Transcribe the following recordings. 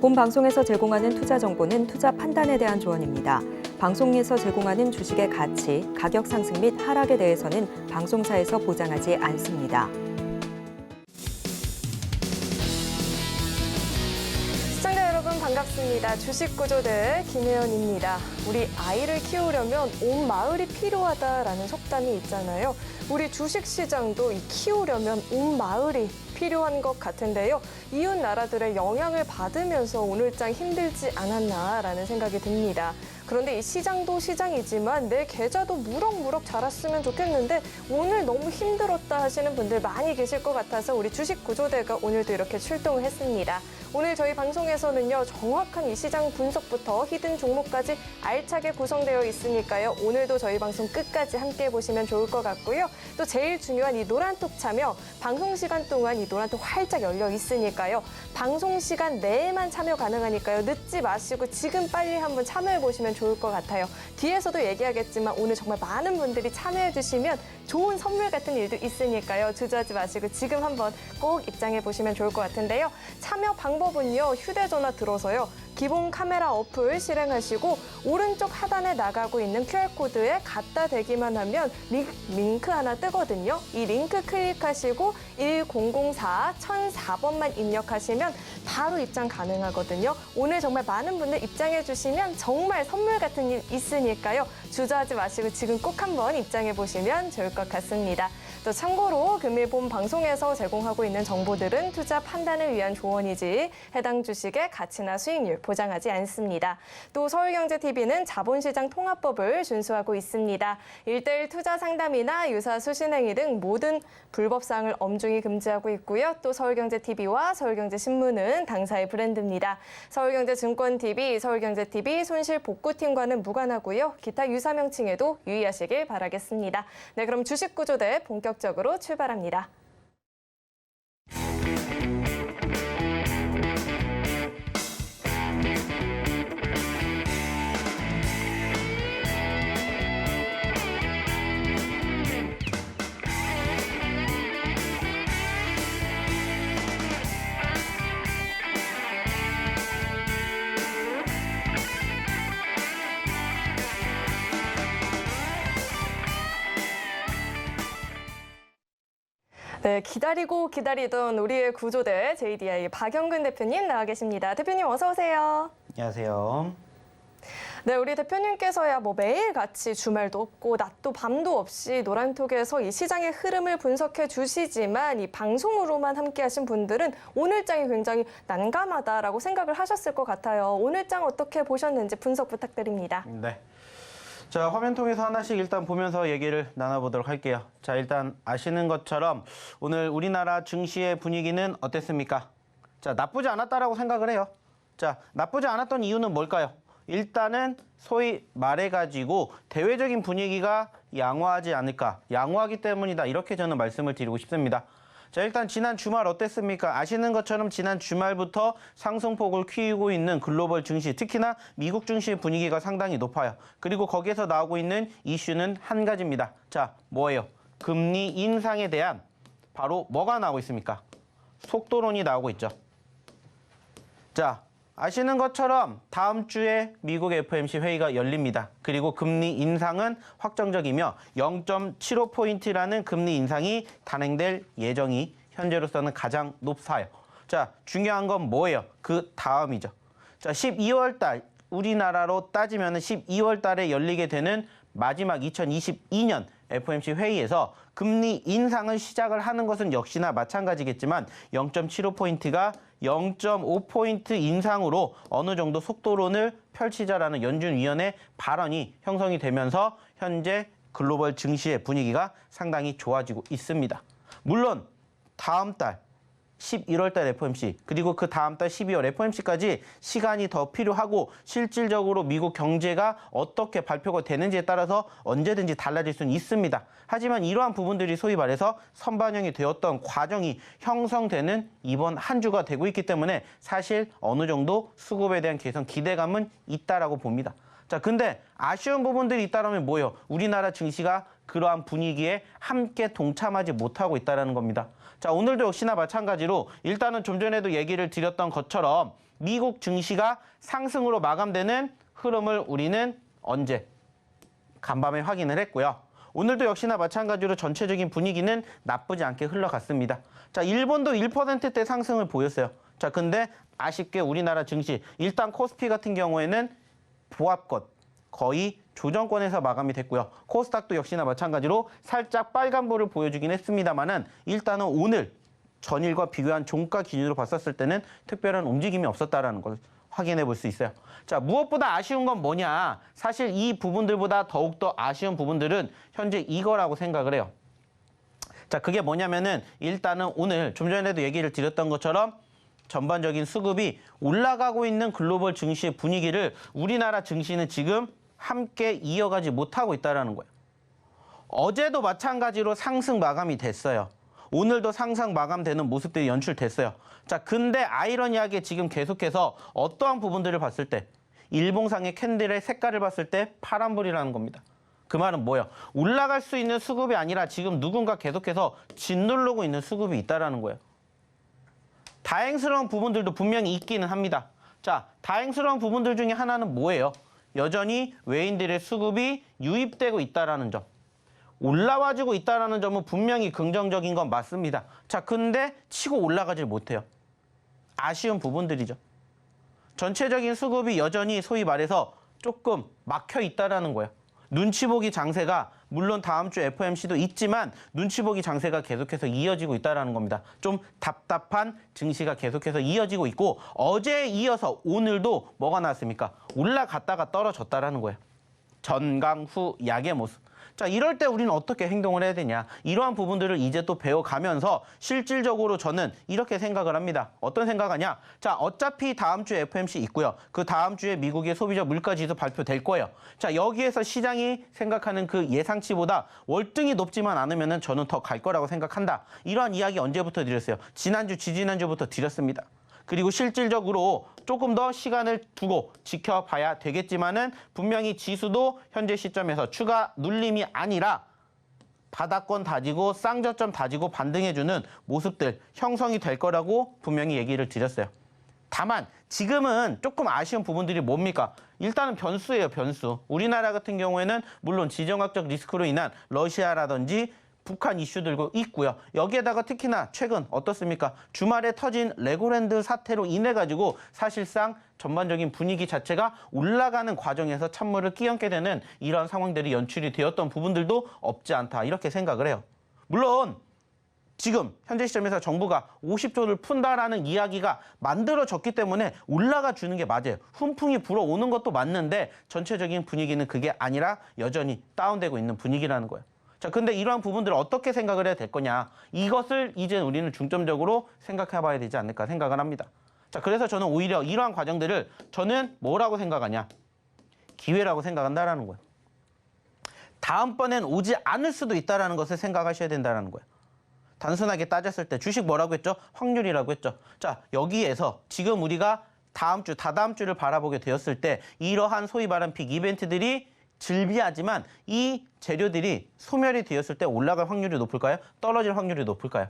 본 방송에서 제공하는 투자 정보는 투자 판단에 대한 조언입니다. 방송에서 제공하는 주식의 가치, 가격 상승 및 하락에 대해서는 방송사에서 보장하지 않습니다. 시청자 여러분 반갑습니다. 주식구조대 김혜연입니다. 우리 아이를 키우려면 온 마을이 필요하다라는 속담이 있잖아요. 우리 주식시장도 키우려면 온 마을이 필요한 것 같은데요. 이웃 나라들의 영향을 받으면서 오늘장 힘들지 않았나라는 생각이 듭니다. 그런데 이 시장도 시장이지만 내 계좌도 무럭무럭 자랐으면 좋겠는데 오늘 너무 힘들었다 하시는 분들 많이 계실 것 같아서 우리 주식구조대가 오늘도 이렇게 출동을 했습니다. 오늘 저희 방송에서는요, 정확한 이 시장 분석부터 히든 종목까지 알차게 구성되어 있으니까요. 오늘도 저희 방송 끝까지 함께 보시면 좋을 것 같고요. 또 제일 중요한 이 노란톡 참여, 방송 시간 동안 이 노란톡 활짝 열려 있으니까요. 방송 시간 내에만 참여 가능하니까요. 늦지 마시고 지금 빨리 한번 참여해 보시면 좋을 것 같아요. 뒤에서도 얘기하겠지만 오늘 정말 많은 분들이 참여해 주시면 좋은 선물 같은 일도 있으니까요. 주저하지 마시고 지금 한번 꼭 입장해 보시면 좋을 것 같은데요. 참여 방법은요. 휴대전화 들어서요. 기본 카메라 어플 실행하시고 오른쪽 하단에 나가고 있는 QR코드에 갖다 대기만 하면 링크 하나 뜨거든요. 이 링크 클릭하시고 1004-1004번만 입력하시면 바로 입장 가능하거든요. 오늘 정말 많은 분들 입장해 주시면 정말 선물 같은 일 있으니까요. 주저하지 마시고 지금 꼭 한번 입장해 보시면 좋을 것 같습니다. 또 참고로 금일 본 방송에서 제공하고 있는 정보들은 투자 판단을 위한 조언이지 해당 주식의 가치나 수익률 보장하지 않습니다. 또 서울경제TV는 자본시장 통합법을 준수하고 있습니다. 1:1 투자 상담이나 유사 수신행위 등 모든 불법사항을 엄중히 금지하고 있고요. 또 서울경제TV와 서울경제신문은 당사의 브랜드입니다. 서울경제증권TV, 서울경제TV 손실복구팀과는 무관하고요. 기타 유사 명칭에도 유의하시길 바라겠습니다. 네, 그럼 주식구조대 본격적으로 출발합니다. 네, 기다리고 기다리던 우리의 구조대 JDI 박영근 대표님 나와 계십니다. 대표님 어서 오세요. 안녕하세요. 네, 우리 대표님께서야 매일 같이 주말도 없고 낮도 밤도 없이 노란톡에서 이 시장의 흐름을 분석해 주시지만 이 방송으로만 함께 하신 분들은 오늘장이 굉장히 난감하다라고 생각을 하셨을 것 같아요. 오늘장 어떻게 보셨는지 분석 부탁드립니다. 네. 자, 화면 통해서 하나씩 일단 보면서 얘기를 나눠보도록 할게요. 자, 일단 아시는 것처럼 오늘 우리나라 증시의 분위기는 어땠습니까? 자, 나쁘지 않았다라고 생각을 해요. 자, 나쁘지 않았던 이유는 뭘까요? 일단은 소위 말해가지고 대외적인 분위기가 양호하지 않을까, 양호하기 때문이다, 이렇게 저는 말씀을 드리고 싶습니다. 자, 일단 지난 주말 어땠습니까? 아시는 것처럼 지난 주말부터 상승폭을 키우고 있는 글로벌 증시, 특히나 미국 증시의 분위기가 상당히 높아요. 그리고 거기에서 나오고 있는 이슈는 한 가지입니다. 자, 뭐예요? 금리 인상에 대한 바로 뭐가 나오고 있습니까? 속도론이 나오고 있죠. 자, 아시는 것처럼 다음 주에 미국 FOMC 회의가 열립니다. 그리고 금리 인상은 확정적이며 0.75포인트라는 금리 인상이 단행될 예정이 현재로서는 가장 높아요. 자, 중요한 건 뭐예요? 그 다음이죠. 자, 12월 달, 우리나라로 따지면 12월 달에 열리게 되는 마지막 2022년 FOMC 회의에서 금리 인상을 시작을 하는 것은 역시나 마찬가지겠지만 0.75포인트가 0.5포인트 인상으로 어느 정도 속도론을 펼치자라는 연준위원회 발언이 형성이 되면서 현재 글로벌 증시의 분위기가 상당히 좋아지고 있습니다. 물론 다음 달 11월 달 FOMC 그리고 그 다음 달 12월 FOMC까지 시간이 더 필요하고 실질적으로 미국 경제가 어떻게 발표가 되는지에 따라서 언제든지 달라질 수는 있습니다. 하지만 이러한 부분들이 소위 말해서 선반영이 되었던 과정이 형성되는 이번 한 주가 되고 있기 때문에 사실 어느 정도 수급에 대한 개선 기대감은 있다라고 봅니다. 자, 근데 아쉬운 부분들이 있다라면 뭐예요? 우리나라 증시가 그러한 분위기에 함께 동참하지 못하고 있다는 겁니다. 자, 오늘도 역시나 마찬가지로 일단은 좀 전에도 얘기를 드렸던 것처럼 미국 증시가 상승으로 마감되는 흐름을 우리는 언제? 간밤에 확인을 했고요. 오늘도 역시나 마찬가지로 전체적인 분위기는 나쁘지 않게 흘러갔습니다. 자, 일본도 1%대 상승을 보였어요. 자, 근데 아쉽게 우리나라 증시, 일단 코스피 같은 경우에는 보합권, 거의 조정권에서 마감이 됐고요. 코스닥도 역시나 마찬가지로 살짝 빨간불을 보여주긴 했습니다만은 일단은 오늘 전일과 비교한 종가 기준으로 봤었을 때는 특별한 움직임이 없었다라는 걸 확인해 볼 수 있어요. 자, 무엇보다 아쉬운 건 뭐냐? 사실 이 부분들보다 더욱더 아쉬운 부분들은 현재 이거라고 생각을 해요. 자, 그게 뭐냐면은 일단은 오늘 좀 전에도 얘기를 드렸던 것처럼 전반적인 수급이 올라가고 있는 글로벌 증시의 분위기를 우리나라 증시는 지금 함께 이어가지 못하고 있다는 거예요. 어제도 마찬가지로 상승 마감이 됐어요. 오늘도 상승 마감되는 모습들이 연출됐어요. 자, 근데 아이러니하게 지금 계속해서 어떠한 부분들을 봤을 때 일봉상의 캔들의 색깔을 봤을 때 파란불이라는 겁니다. 그 말은 뭐예요? 올라갈 수 있는 수급이 아니라 지금 누군가 계속해서 짓누르고 있는 수급이 있다는 거예요. 다행스러운 부분들도 분명히 있기는 합니다. 자, 다행스러운 부분들 중에 하나는 뭐예요? 여전히 외인들의 수급이 유입되고 있다는 점. 올라와주고 있다는 점은 분명히 긍정적인 건 맞습니다. 자, 근데 치고 올라가질 못해요. 아쉬운 부분들이죠. 전체적인 수급이 여전히 소위 말해서 조금 막혀 있다는 거예요. 눈치 보기 장세가 물론 다음 주 FOMC도 있지만 눈치 보기 장세가 계속해서 이어지고 있다는 겁니다. 좀 답답한 증시가 계속해서 이어지고 있고 어제에 이어서 오늘도 뭐가 나왔습니까? 올라갔다가 떨어졌다는 거예요. 전강 후 약의 모습. 자, 이럴 때 우리는 어떻게 행동을 해야 되냐. 이러한 부분들을 이제 또 배워가면서 실질적으로 저는 이렇게 생각을 합니다. 어떤 생각하냐. 자, 어차피 다음 주에 FOMC 있고요. 그 다음 주에 미국의 소비자 물가지수 발표될 거예요. 자, 여기에서 시장이 생각하는 그 예상치보다 월등히 높지만 않으면 저는 더 갈 거라고 생각한다. 이러한 이야기 언제부터 드렸어요? 지난주, 지지난주부터 드렸습니다. 그리고 실질적으로 조금 더 시간을 두고 지켜봐야 되겠지만은 분명히 지수도 현재 시점에서 추가 눌림이 아니라 바닥권 다지고 쌍저점 다지고 반등해주는 모습들 형성이 될 거라고 분명히 얘기를 드렸어요. 다만 지금은 조금 아쉬운 부분들이 뭡니까? 일단은 변수예요, 변수. 우리나라 같은 경우에는 물론 지정학적 리스크로 인한 러시아라든지 북한 이슈들도 있고요. 여기에다가 특히나 최근 어떻습니까? 주말에 터진 레고랜드 사태로 인해 가지고 사실상 전반적인 분위기 자체가 올라가는 과정에서 찬물을 끼얹게 되는 이런 상황들이 연출이 되었던 부분들도 없지 않다. 이렇게 생각을 해요. 물론 지금 현재 시점에서 정부가 50조를 푼다라는 이야기가 만들어졌기 때문에 올라가 주는 게 맞아요. 훈풍이 불어오는 것도 맞는데 전체적인 분위기는 그게 아니라 여전히 다운되고 있는 분위기라는 거예요. 자, 근데 이러한 부분들을 어떻게 생각을 해야 될 거냐. 이것을 이제 우리는 중점적으로 생각해 봐야 되지 않을까 생각을 합니다. 자, 그래서 저는 오히려 이러한 과정들을 저는 뭐라고 생각하냐. 기회라고 생각한다라는 거예요. 다음번엔 오지 않을 수도 있다는 것을 생각하셔야 된다는 거예요. 단순하게 따졌을 때 주식 뭐라고 했죠? 확률이라고 했죠. 자, 여기에서 지금 우리가 다음 주, 다다음 주를 바라보게 되었을 때 이러한 소위 말한 픽 이벤트들이 즐비하지만 이 재료들이 소멸이 되었을 때 올라갈 확률이 높을까요? 떨어질 확률이 높을까요?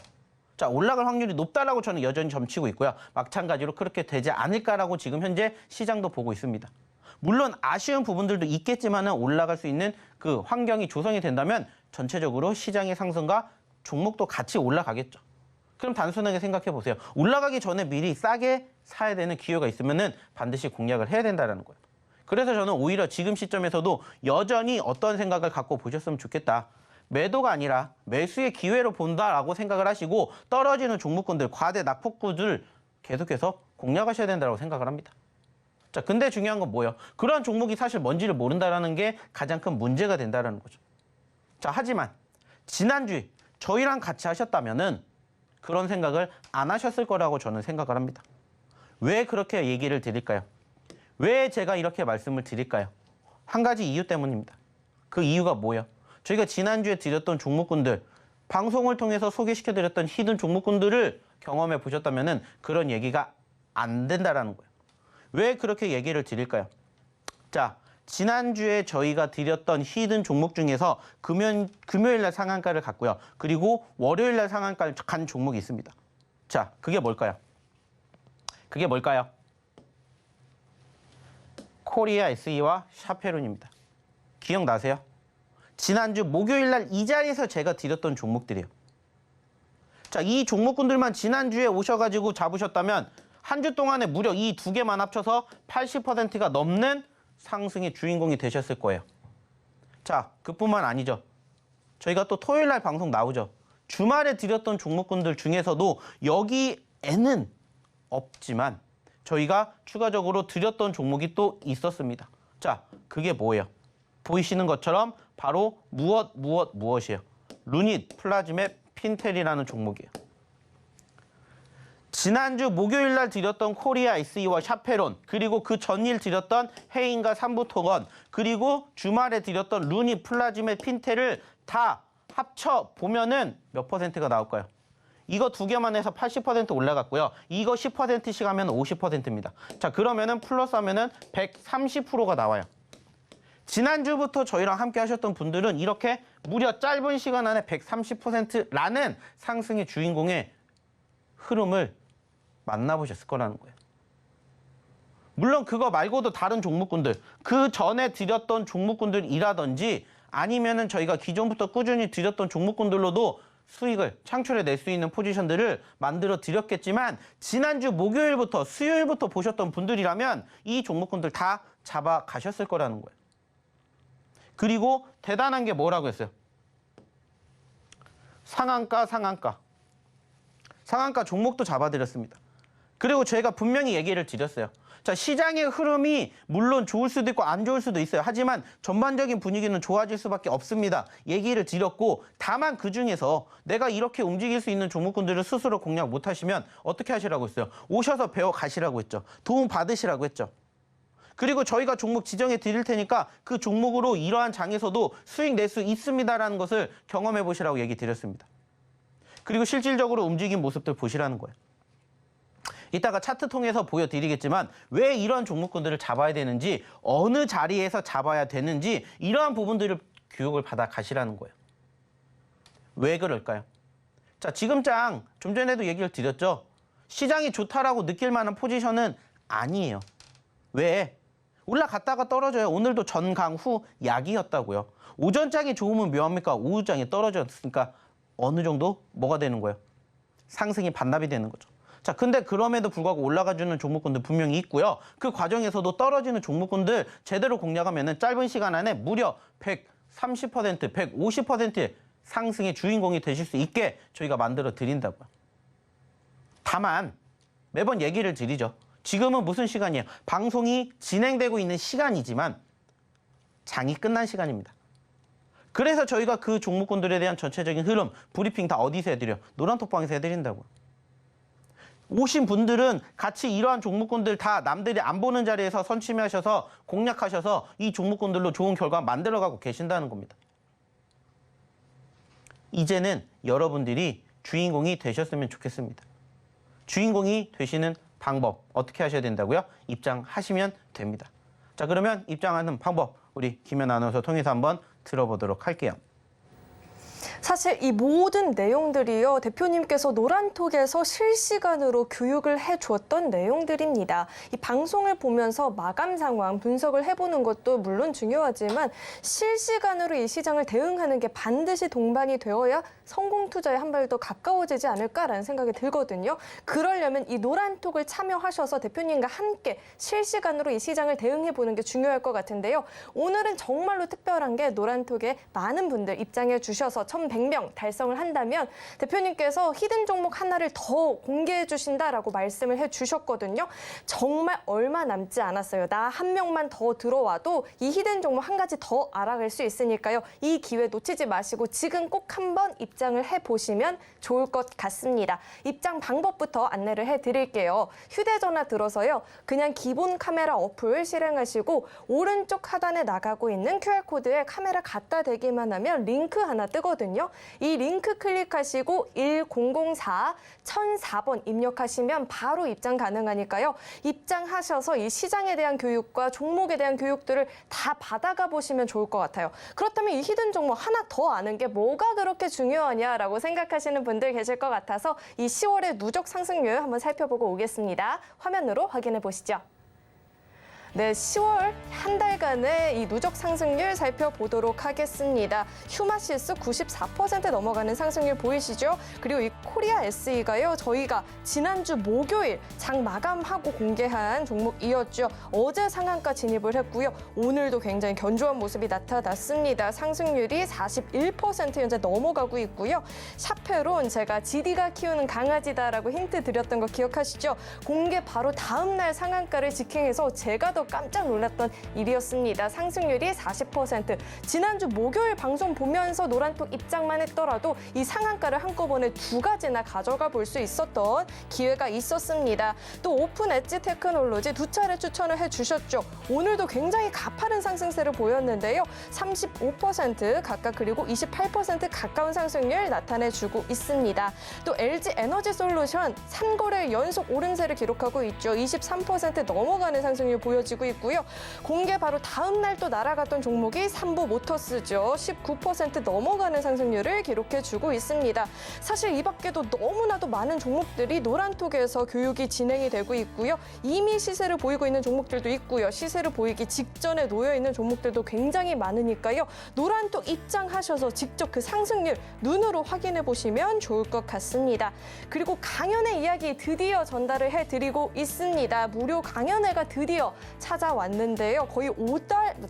자, 올라갈 확률이 높다라고 저는 여전히 점치고 있고요. 마찬가지로 그렇게 되지 않을까라고 지금 현재 시장도 보고 있습니다. 물론 아쉬운 부분들도 있겠지만 올라갈 수 있는 그 환경이 조성이 된다면 전체적으로 시장의 상승과 종목도 같이 올라가겠죠. 그럼 단순하게 생각해 보세요. 올라가기 전에 미리 싸게 사야 되는 기회가 있으면은 반드시 공략을 해야 된다는 거예요. 그래서 저는 오히려 지금 시점에서도 여전히 어떤 생각을 갖고 보셨으면 좋겠다. 매도가 아니라 매수의 기회로 본다라고 생각을 하시고 떨어지는 종목군들, 과대 낙폭구들 계속해서 공략하셔야 된다고 생각을 합니다. 자, 근데 중요한 건 뭐예요? 그러한 종목이 사실 뭔지를 모른다는 게 가장 큰 문제가 된다는 거죠. 자, 하지만 지난주에 저희랑 같이 하셨다면은 그런 생각을 안 하셨을 거라고 저는 생각을 합니다. 왜 그렇게 얘기를 드릴까요? 왜 제가 이렇게 말씀을 드릴까요? 한 가지 이유 때문입니다. 그 이유가 뭐예요? 저희가 지난주에 드렸던 종목군들, 방송을 통해서 소개시켜드렸던 히든 종목군들을 경험해 보셨다면 그런 얘기가 안 된다라는 거예요. 왜 그렇게 얘기를 드릴까요? 자, 지난주에 저희가 드렸던 히든 종목 중에서 금요일 날 상한가를 갔고요. 그리고 월요일 날 상한가를 간 종목이 있습니다. 자, 그게 뭘까요? 그게 뭘까요? 코리아 SE와 샤페론입니다. 기억나세요? 지난주 목요일 날 이 자리에서 제가 드렸던 종목들이에요. 자, 이 종목군들만 지난주에 오셔가지고 잡으셨다면 한 주 동안에 무려 이 두 개만 합쳐서 80%가 넘는 상승의 주인공이 되셨을 거예요. 자, 그뿐만 아니죠. 저희가 또 토요일 날 방송 나오죠. 주말에 드렸던 종목군들 중에서도 여기에는 없지만 저희가 추가적으로 드렸던 종목이 또 있었습니다. 자, 그게 뭐예요? 보이시는 것처럼 바로 무엇이에요? 루닛 플라즈맵 핀텔이라는 종목이에요. 지난주 목요일 날 드렸던 코리아 SE와 샤페론, 그리고 그 전일 드렸던 해인과 삼부토건, 그리고 주말에 드렸던 루닛 플라즈맵 핀텔을 다 합쳐 보면은 몇 퍼센트가 나올까요? 이거 두 개만 해서 80% 올라갔고요. 이거 10%씩 하면 50%입니다. 자, 그러면은 플러스 하면은 130%가 나와요. 지난주부터 저희랑 함께 하셨던 분들은 이렇게 무려 짧은 시간 안에 130%라는 상승의 주인공의 흐름을 만나보셨을 거라는 거예요. 물론 그거 말고도 다른 종목군들, 그 전에 드렸던 종목군들이라든지 아니면은 저희가 기존부터 꾸준히 드렸던 종목군들로도 수익을 창출해낼 수 있는 포지션들을 만들어 드렸겠지만 지난주 목요일부터 수요일부터 보셨던 분들이라면 이 종목군들 다 잡아가셨을 거라는 거예요. 그리고 대단한 게 뭐라고 했어요? 상한가 종목도 잡아드렸습니다. 그리고 저희가 분명히 얘기를 드렸어요. 자, 시장의 흐름이 물론 좋을 수도 있고 안 좋을 수도 있어요. 하지만 전반적인 분위기는 좋아질 수밖에 없습니다. 얘기를 드렸고, 다만 그중에서 내가 이렇게 움직일 수 있는 종목군들을 스스로 공략 못하시면 어떻게 하시라고 했어요? 오셔서 배워 가시라고 했죠. 도움 받으시라고 했죠. 그리고 저희가 종목 지정해 드릴 테니까 그 종목으로 이러한 장에서도 수익 낼 수 있습니다라는 것을 경험해 보시라고 얘기 드렸습니다. 그리고 실질적으로 움직인 모습들 보시라는 거예요. 이따가 차트 통해서 보여드리겠지만 왜 이런 종목군들을 잡아야 되는지, 어느 자리에서 잡아야 되는지 이러한 부분들을 교육을 받아 가시라는 거예요. 왜 그럴까요? 자, 지금장 좀 전에도 얘기를 드렸죠. 시장이 좋다라고 느낄 만한 포지션은 아니에요. 왜? 올라갔다가 떨어져요. 오늘도 전강 후 약이었다고요. 오전장이 좋으면 묘합니까? 오후장이 떨어졌으니까 어느 정도 뭐가 되는 거예요? 상승이 반납이 되는 거죠. 자, 근데 그럼에도 불구하고 올라가주는 종목군들 분명히 있고요. 그 과정에서도 떨어지는 종목군들 제대로 공략하면 짧은 시간 안에 무려 130%, 150%의 상승의 주인공이 되실 수 있게 저희가 만들어 드린다고요. 다만 매번 얘기를 드리죠. 지금은 무슨 시간이에요? 방송이 진행되고 있는 시간이지만 장이 끝난 시간입니다. 그래서 저희가 그 종목군들에 대한 전체적인 흐름, 브리핑 다 어디서 해드려요? 노란톡방에서 해드린다고요. 오신 분들은 같이 이러한 종목군들 다 남들이 안 보는 자리에서 선취하셔서 공략하셔서 이 종목군들로 좋은 결과 만들어가고 계신다는 겁니다. 이제는 여러분들이 주인공이 되셨으면 좋겠습니다. 주인공이 되시는 방법 어떻게 하셔야 된다고요? 입장하시면 됩니다. 자, 그러면 입장하는 방법 우리 김연 아나운서 통해서 한번 들어보도록 할게요. 사실 이 모든 내용들이요, 대표님께서 노란톡에서 실시간으로 교육을 해주었던 내용들입니다. 이 방송을 보면서 마감 상황 분석을 해보는 것도 물론 중요하지만 실시간으로 이 시장을 대응하는 게 반드시 동반이 되어야 성공 투자에 한 발 더 가까워지지 않을까라는 생각이 들거든요. 그러려면 이 노란톡을 참여하셔서 대표님과 함께 실시간으로 이 시장을 대응해보는 게 중요할 것 같은데요. 오늘은 정말로 특별한 게 노란톡에 많은 분들 입장해 주셔서 1,100명 달성을 한다면 대표님께서 히든 종목 하나를 더 공개해 주신다라고 말씀을 해 주셨거든요. 정말 얼마 남지 않았어요. 나 한 명만 더 들어와도 이 히든 종목 한 가지 더 알아갈 수 있으니까요. 이 기회 놓치지 마시고 지금 꼭 한번 입장을 해보시면 좋을 것 같습니다. 입장 방법부터 안내를 해드릴게요. 휴대전화 들어서요. 그냥 기본 카메라 어플 실행하시고 오른쪽 하단에 나가고 있는 QR코드에 카메라 갖다 대기만 하면 링크 하나 뜨거든요. 있거든요. 이 링크 클릭하시고 1004-1004번 입력하시면 바로 입장 가능하니까요. 입장하셔서 이 시장에 대한 교육과 종목에 대한 교육들을 다 받아가 보시면 좋을 것 같아요. 그렇다면 이 히든 종목 하나 더 아는 게 뭐가 그렇게 중요하냐라고 생각하시는 분들 계실 것 같아서 이 10월의 누적 상승률 한번 살펴보고 오겠습니다. 화면으로 확인해 보시죠. 네, 10월 한 달간의 이 누적 상승률 살펴보도록 하겠습니다. 휴마시스 94% 넘어가는 상승률 보이시죠? 그리고 이 코리아 SE가요, 저희가 지난주 목요일 장 마감하고 공개한 종목이었죠. 어제 상한가 진입을 했고요. 오늘도 굉장히 견조한 모습이 나타났습니다. 상승률이 41% 현재 넘어가고 있고요. 샤페론 제가 GD가 키우는 강아지다라고 힌트 드렸던 거 기억하시죠? 공개 바로 다음 날 상한가를 직행해서 제가 더 깜짝 놀랐던 일이었습니다. 상승률이 40%. 지난주 목요일 방송 보면서 노란톡 입장만 했더라도 이 상한가를 한꺼번에 2가지나 가져가 볼 수 있었던 기회가 있었습니다. 또 오픈 엣지 테크놀로지 2차례 추천을 해주셨죠. 오늘도 굉장히 가파른 상승세를 보였는데요. 35% 각각 그리고 28% 가까운 상승률 나타내주고 있습니다. 또 LG 에너지 솔루션 3거래 연속 오름세를 기록하고 있죠. 23% 넘어가는 상승률 보여지고 있고요. 공개 바로 다음 날 또 날아갔던 종목이 삼부 모터스죠. 19% 넘어가는 상승률을 기록해주고 있습니다. 사실 이 밖에도 너무나도 많은 종목들이 노란톡에서 교육이 진행이 되고 있고요. 이미 시세를 보이고 있는 종목들도 있고요. 시세를 보이기 직전에 놓여있는 종목들도 굉장히 많으니까요. 노란톡 입장하셔서 직접 그 상승률 눈으로 확인해 보시면 좋을 것 같습니다. 그리고 강연회 이야기 드디어 전달을 해드리고 있습니다. 무료 강연회가 드디어 찾아왔는데요. 거의 5달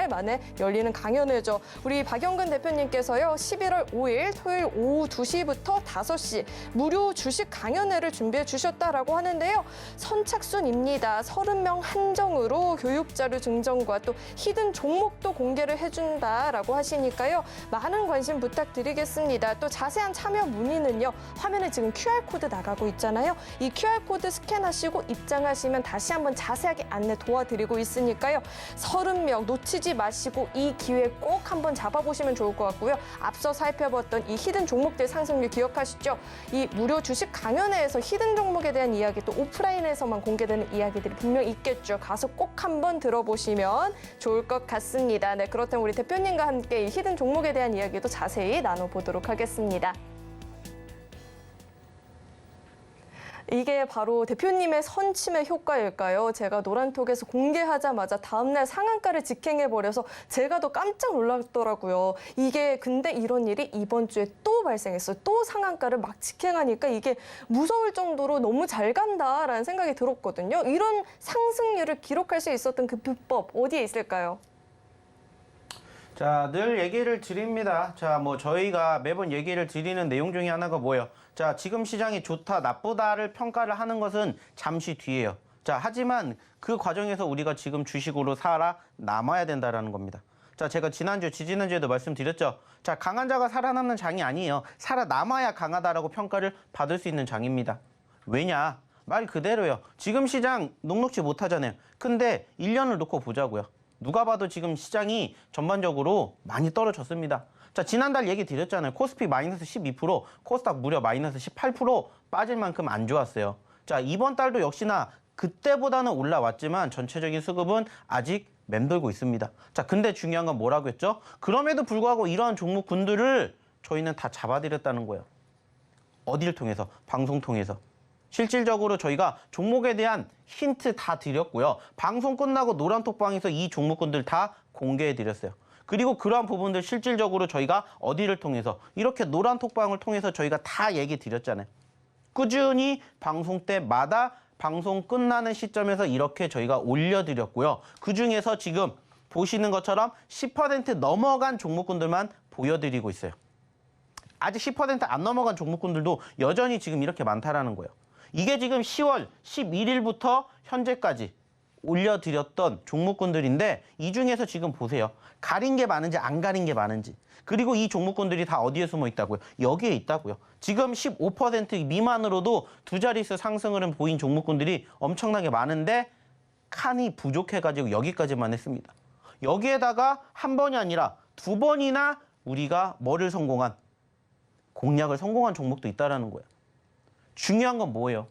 만에 열리는 강연회죠. 우리 박영근 대표님께서요. 11월 5일 토요일 오후 2시부터 5시 무료 주식 강연회를 준비해 주셨다라고 하는데요. 선착순입니다. 30명 한정으로 교육자료 증정과 또 히든 종목도 공개를 해준다라고 하시니까요. 많은 관심 부탁드리겠습니다. 또 자세한 참여 문의는요. 화면에 지금 QR코드 나가고 있잖아요. 이 QR코드 스캔하시고 입장하시면 다시 한번 자세하게 안내 도와드리고 있으니까요. 30명 놓치지 마시고 이 기회 꼭 한번 잡아보시면 좋을 것 같고요. 앞서 살펴봤던 이 히든 종목들 상승률 기억하시죠? 이 무료 주식 강연회에서 히든 종목에 대한 이야기 또 오프라인에서만 공개되는 이야기들이 분명 있겠죠. 가서 꼭 한번 들어보시면 좋을 것 같습니다. 네, 그렇다면 우리 대표님과 함께 이 히든 종목에 대한 이야기도 자세히 나눠보도록 하겠습니다. 이게 바로 대표님의 선침의 효과일까요? 제가 노란톡에서 공개하자마자 다음날 상한가를 직행해버려서 제가 더 깜짝 놀랐더라고요. 이게 근데 이런 일이 이번 주에 또 발생했어요. 또 상한가를 막 직행하니까 이게 무서울 정도로 너무 잘 간다라는 생각이 들었거든요. 이런 상승률을 기록할 수 있었던 그 비법 어디에 있을까요? 자, 늘 얘기를 드립니다. 자, 뭐 저희가 매번 얘기를 드리는 내용 중에 하나가 뭐예요? 자, 지금 시장이 좋다, 나쁘다를 평가를 하는 것은 잠시 뒤에요. 자, 하지만 그 과정에서 우리가 지금 주식으로 살아남아야 된다라는 겁니다. 자, 제가 지지난주에도 말씀드렸죠. 자, 강한 자가 살아남는 장이 아니에요. 살아남아야 강하다라고 평가를 받을 수 있는 장입니다. 왜냐? 말 그대로요. 지금 시장 녹록지 못하잖아요. 근데 1년을 놓고 보자고요. 누가 봐도 지금 시장이 전반적으로 많이 떨어졌습니다. 자, 지난달 얘기 드렸잖아요. 코스피 마이너스 12%, 코스닥 무려 마이너스 18% 빠질 만큼 안 좋았어요. 자, 이번 달도 역시나 그때보다는 올라왔지만 전체적인 수급은 아직 맴돌고 있습니다. 자, 근데 중요한 건 뭐라고 했죠? 그럼에도 불구하고 이러한 종목군들을 저희는 다 잡아드렸다는 거예요. 어디를 통해서? 방송 통해서. 실질적으로 저희가 종목에 대한 힌트 다 드렸고요. 방송 끝나고 노란톡방에서 이 종목군들 다 공개해드렸어요. 그리고 그러한 부분들 실질적으로 저희가 어디를 통해서 이렇게 노란톡방을 통해서 저희가 다 얘기 드렸잖아요. 꾸준히 방송 때마다 방송 끝나는 시점에서 이렇게 저희가 올려드렸고요. 그중에서 지금 보시는 것처럼 10% 넘어간 종목군들만 보여드리고 있어요. 아직 10% 안 넘어간 종목군들도 여전히 지금 이렇게 많다라는 거예요. 이게 지금 10월 11일부터 현재까지 올려드렸던 종목군들인데 이 중에서 지금 보세요. 가린 게 많은지 안 가린 게 많은지. 그리고 이 종목군들이 다 어디에 숨어 있다고요? 여기에 있다고요. 지금 15% 미만으로도 두 자릿수 상승을 보인 종목군들이 엄청나게 많은데 칸이 부족해가지고 여기까지만 했습니다. 여기에다가 한 번이 아니라 두 번이나 우리가 뭐를 성공한? 공략을 성공한 종목도 있다라는 거예요. 중요한 건 뭐예요?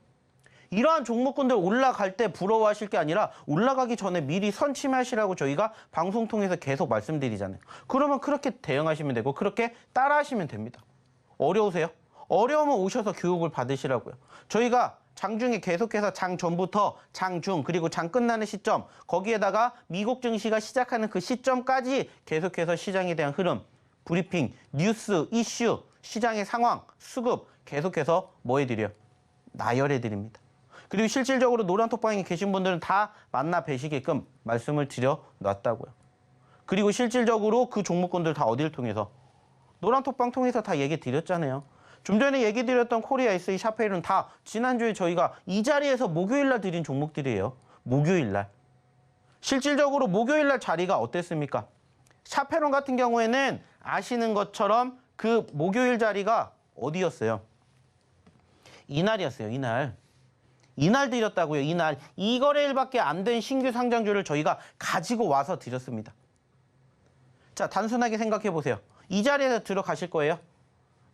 이러한 종목군들 올라갈 때 부러워하실 게 아니라 올라가기 전에 미리 선침하시라고 저희가 방송 통해서 계속 말씀드리잖아요. 그러면 그렇게 대응하시면 되고 그렇게 따라하시면 됩니다. 어려우세요? 어려우면 오셔서 교육을 받으시라고요. 저희가 장중에 계속해서 장 전부터 장중 그리고 장 끝나는 시점 거기에다가 미국 증시가 시작하는 그 시점까지 계속해서 시장에 대한 흐름, 브리핑, 뉴스, 이슈, 시장의 상황, 수급 계속해서 뭐 해드려요? 나열해드립니다. 그리고 실질적으로 노란톡방에 계신 분들은 다 만나 뵈시게끔 말씀을 드려놨다고요. 그리고 실질적으로 그 종목군들 다 어디를 통해서? 노란톡방 통해서 다 얘기 드렸잖아요. 좀 전에 얘기 드렸던 코리아 SE 샤페일은 다 지난주에 저희가 이 자리에서 목요일날 드린 종목들이에요. 목요일날. 실질적으로 목요일날 자리가 어땠습니까? 샤페론 같은 경우에는 아시는 것처럼 그 목요일 자리가 어디였어요? 이날이었어요. 이날 드렸다고요. 이날. 2거래일밖에 안 된 신규 상장주를 저희가 가지고 와서 드렸습니다. 자, 단순하게 생각해 보세요. 이 자리에서 들어가실 거예요?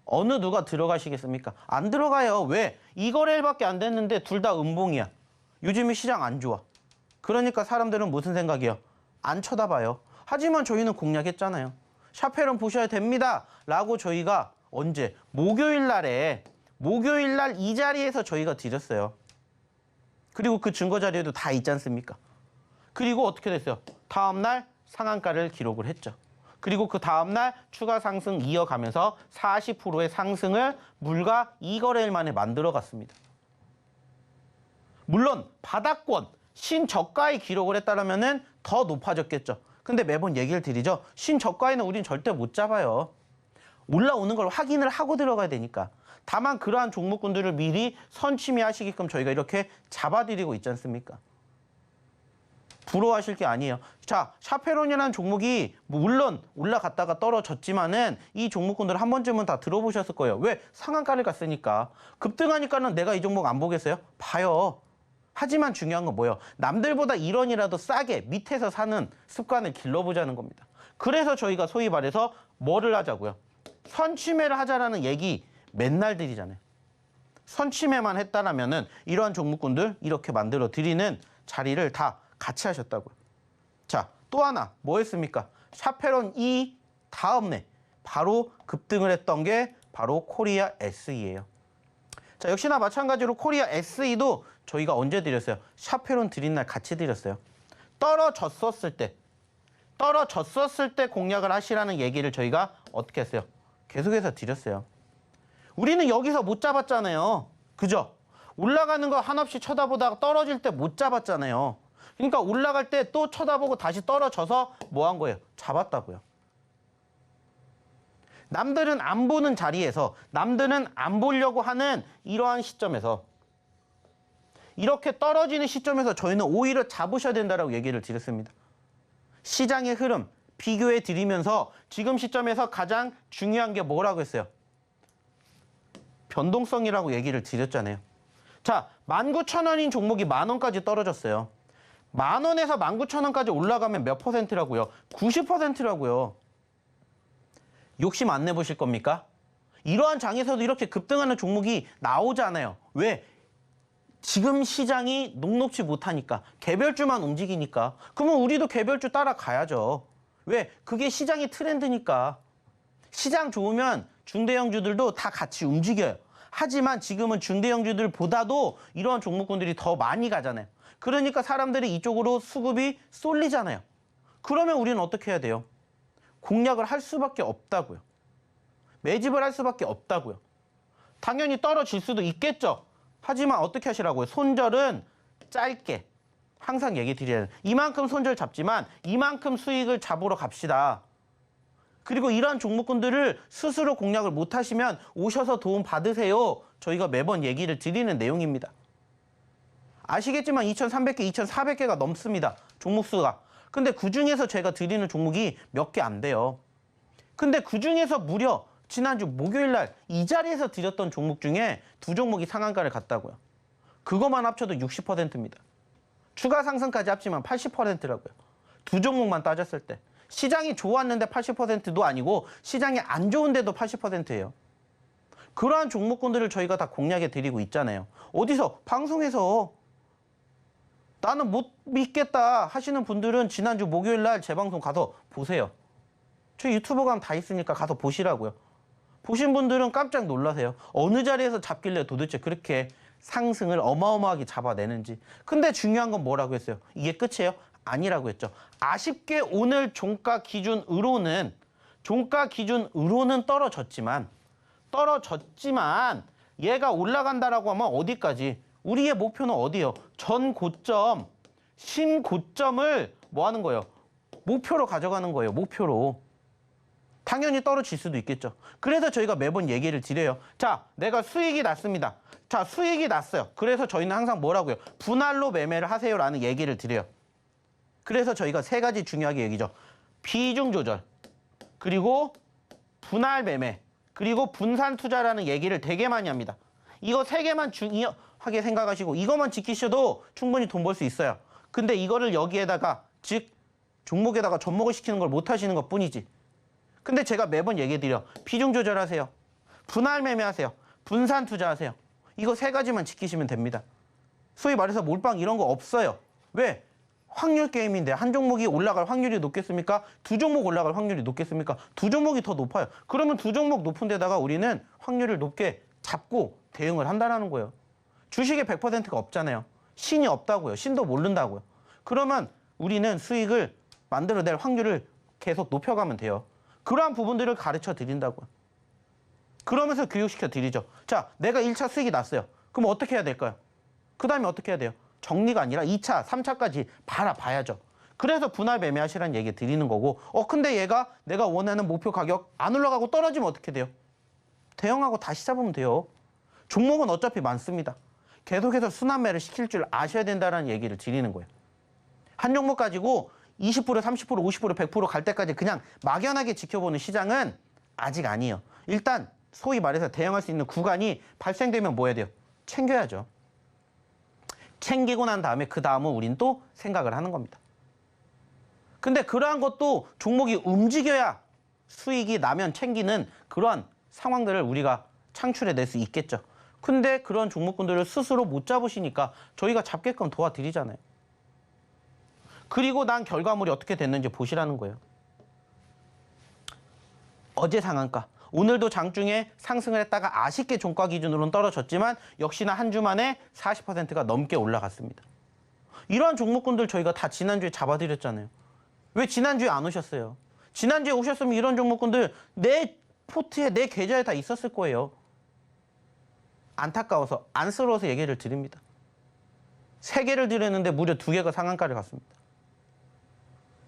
어느 누가 들어가시겠습니까? 안 들어가요. 왜? 2거래일밖에 안 됐는데 둘 다 음봉이야. 요즘에 시장 안 좋아. 그러니까 사람들은 무슨 생각이에요? 안 쳐다봐요. 하지만 저희는 공략했잖아요. 샤페론 보셔야 됩니다. 라고 저희가 언제? 목요일 날 이 자리에서 저희가 드렸어요. 그리고 그 증거 자료에도 다 있지 않습니까? 그리고 어떻게 됐어요? 다음날 상한가를 기록을 했죠. 그리고 그 다음날 추가 상승 이어가면서 40%의 상승을 불과 2거래일 만에 만들어갔습니다. 물론 바닥권, 신저가에 기록을 했다면 더 높아졌겠죠. 근데 매번 얘기를 드리죠. 신저가에는 우린 절대 못 잡아요. 올라오는 걸 확인을 하고 들어가야 되니까. 다만 그러한 종목군들을 미리 선침해하시게끔 저희가 이렇게 잡아드리고 있지 않습니까? 부러워하실 게 아니에요. 자, 샤페론이라는 종목이 물론 올라갔다가 떨어졌지만은 이 종목군들 한 번쯤은 다 들어보셨을 거예요. 왜? 상한가를 갔으니까. 급등하니까는 내가 이 종목 안 보겠어요? 봐요. 하지만 중요한 건 뭐예요? 남들보다 1원이라도 싸게 밑에서 사는 습관을 길러보자는 겁니다. 그래서 저희가 소위 말해서 뭐를 하자고요? 선침해를 하자라는 얘기 맨날 드리잖아요. 선침해만 했다라면은 이러한 종목군들 이렇게 만들어 드리는 자리를 다 같이 하셨다고요. 자, 또 하나 뭐 했습니까? 샤페론 이 다음에 바로 급등을 했던 게 바로 코리아 SE예요. 자, 역시나 마찬가지로 코리아 SE도 저희가 언제 드렸어요? 샤페론 드린 날 같이 드렸어요. 떨어졌었을 때 공략을 하시라는 얘기를 저희가 어떻게 했어요? 계속해서 드렸어요. 우리는 여기서 못 잡았잖아요. 그죠? 올라가는 거 한없이 쳐다보다가 떨어질 때 못 잡았잖아요. 그러니까 올라갈 때 또 쳐다보고 다시 떨어져서 뭐 한 거예요? 잡았다고요. 남들은 안 보는 자리에서, 남들은 안 보려고 하는 이러한 시점에서, 이렇게 떨어지는 시점에서 저희는 오히려 잡으셔야 된다라고 얘기를 드렸습니다. 시장의 흐름 비교해 드리면서 지금 시점에서 가장 중요한 게 뭐라고 했어요? 변동성이라고 얘기를 드렸잖아요. 자, 19,000원인 종목이 10,000원까지 떨어졌어요. 10,000원에서 19,000원까지 올라가면 몇 %라고요? 90%라고요. 욕심 안 내보실 겁니까? 이러한 장에서도 이렇게 급등하는 종목이 나오잖아요. 왜? 지금 시장이 녹록지 못하니까. 개별주만 움직이니까. 그러면 우리도 개별주 따라가야죠. 왜? 그게 시장의 트렌드니까. 시장 좋으면 중대형주들도 다 같이 움직여요. 하지만 지금은 중대형주들보다도 이러한 종목군들이 더 많이 가잖아요. 그러니까 사람들이 이쪽으로 수급이 쏠리잖아요. 그러면 우리는 어떻게 해야 돼요? 공략을 할 수밖에 없다고요. 매집을 할 수밖에 없다고요. 당연히 떨어질 수도 있겠죠. 하지만 어떻게 하시라고요? 손절은 짧게. 항상 얘기 드려요. 이만큼 손절 잡지만 이만큼 수익을 잡으러 갑시다. 그리고 이러한 종목군들을 스스로 공략을 못 하시면 오셔서 도움 받으세요. 저희가 매번 얘기를 드리는 내용입니다. 아시겠지만 2,300개, 2,400개가 넘습니다. 종목 수가. 근데 그중에서 제가 드리는 종목이 몇 개 안 돼요. 근데 그중에서 무려 지난주 목요일 날 이 자리에서 드렸던 종목 중에 2종목이 상한가를 갔다고요. 그것만 합쳐도 60%입니다. 추가 상승까지 합치면 80%라고요. 2종목만 따졌을 때. 시장이 좋았는데 80%도 아니고 시장이 안 좋은데도 80%예요. 그러한 종목군들을 저희가 다 공략해 드리고 있잖아요. 어디서? 방송에서. 나는 못 믿겠다 하시는 분들은 지난주 목요일 날 재방송 가서 보세요. 저희 유튜브 가면 다 있으니까 가서 보시라고요. 보신 분들은 깜짝 놀라세요. 어느 자리에서 잡길래 도대체 그렇게 상승을 어마어마하게 잡아내는지. 근데 중요한 건 뭐라고 했어요? 이게 끝이에요? 아니라고 했죠. 아쉽게 오늘 종가 기준으로는 떨어졌지만 얘가 올라간다라고 하면 어디까지? 우리의 목표는 어디예요? 전 고점, 신고점을 뭐 하는 거예요? 목표로 가져가는 거예요. 목표로. 당연히 떨어질 수도 있겠죠. 그래서 저희가 매번 얘기를 드려요. 자, 내가 수익이 났습니다. 자, 수익이 났어요. 그래서 저희는 항상 뭐라고요? 분할로 매매를 하세요라는 얘기를 드려요. 그래서 저희가 세 가지 중요하게 얘기죠. 비중 조절, 그리고 분할 매매, 그리고 분산 투자라는 얘기를 되게 많이 합니다. 이거 세 개만 중요하게 생각하시고 이것만 지키셔도 충분히 돈 벌 수 있어요. 근데 이거를 여기에다가, 즉 종목에다가 접목을 시키는 걸 못 하시는 것 뿐이지. 근데 제가 매번 얘기해드려. 비중 조절하세요. 분할 매매하세요. 분산 투자하세요. 이거 세 가지만 지키시면 됩니다. 소위 말해서 몰빵 이런 거 없어요. 왜? 확률 게임인데 한 종목이 올라갈 확률이 높겠습니까? 두 종목 올라갈 확률이 높겠습니까? 두 종목이 더 높아요. 그러면 두 종목 높은 데다가 우리는 확률을 높게 잡고 대응을 한다는 거예요. 주식에 100%가 없잖아요. 신이 없다고요. 신도 모른다고요. 그러면 우리는 수익을 만들어낼 확률을 계속 높여가면 돼요. 그러한 부분들을 가르쳐 드린다고요. 그러면서 교육시켜 드리죠. 자, 내가 1차 수익이 났어요. 그럼 어떻게 해야 될까요? 그 다음에 어떻게 해야 돼요? 정리가 아니라 2차, 3차까지 바라봐야죠. 그래서 분할 매매하시라는 얘기 드리는 거고, 근데 얘가 내가 원하는 목표 가격 안 올라가고 떨어지면 어떻게 돼요? 대응하고 다시 잡으면 돼요. 종목은 어차피 많습니다. 계속해서 순환매를 시킬 줄 아셔야 된다는 얘기를 드리는 거예요. 한 종목 가지고 20%, 30%, 50%, 100% 갈 때까지 그냥 막연하게 지켜보는 시장은 아직 아니에요. 일단 소위 말해서 대응할 수 있는 구간이 발생되면 뭐 해야 돼요? 챙겨야죠. 챙기고 난 다음에 그 다음은 우린 또 생각을 하는 겁니다. 근데 그러한 것도 종목이 움직여야 수익이 나면 챙기는 그런 상황들을 우리가 창출해낼 수 있겠죠. 근데 그런 종목군들을 스스로 못 잡으시니까 저희가 잡게끔 도와드리잖아요. 그리고 난 결과물이 어떻게 됐는지 보시라는 거예요. 어제 상한가. 오늘도 장중에 상승을 했다가 아쉽게 종가 기준으로는 떨어졌지만 역시나 한 주 만에 40%가 넘게 올라갔습니다. 이러한 종목군들 저희가 다 지난주에 잡아드렸잖아요. 왜 지난주에 안 오셨어요? 지난주에 오셨으면 이런 종목군들 내 포트에, 내 계좌에 다 있었을 거예요. 안타까워서, 안쓰러워서 얘기를 드립니다. 3개를 드렸는데 무려 2개가 상한가를 갔습니다.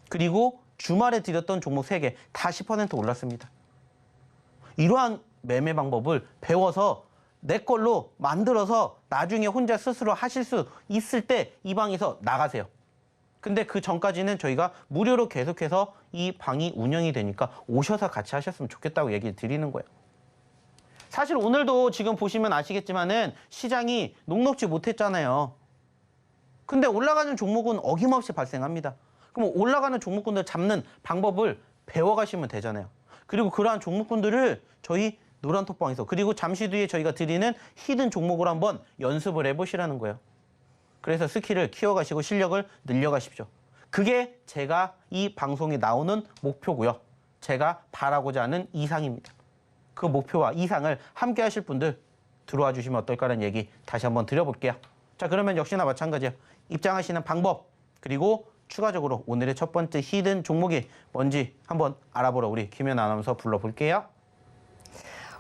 그리고 주말에 드렸던 종목 3개 다 10% 올랐습니다. 이러한 매매 방법을 배워서 내 걸로 만들어서 나중에 혼자 스스로 하실 수 있을 때 이 방에서 나가세요. 근데 그 전까지는 저희가 무료로 계속해서 이 방이 운영이 되니까 오셔서 같이 하셨으면 좋겠다고 얘기를 드리는 거예요. 사실 오늘도 지금 보시면 아시겠지만은 시장이 녹록지 못했잖아요. 근데 올라가는 종목은 어김없이 발생합니다. 그럼 올라가는 종목군들 잡는 방법을 배워가시면 되잖아요. 그리고 그러한 종목군들을 저희 노란톡방에서, 그리고 잠시 뒤에 저희가 드리는 히든 종목으로 한번 연습을 해보시라는 거예요. 그래서 스킬을 키워가시고 실력을 늘려가십시오. 그게 제가 이 방송에 나오는 목표고요. 제가 바라고자 하는 이상입니다. 그 목표와 이상을 함께 하실 분들 들어와 주시면 어떨까라는 얘기 다시 한번 드려볼게요. 자, 그러면 역시나 마찬가지예요. 입장하시는 방법, 그리고 추가적으로 오늘의 첫 번째 히든 종목이 뭔지 한번 알아보러 우리 김연 아나운서 불러볼게요.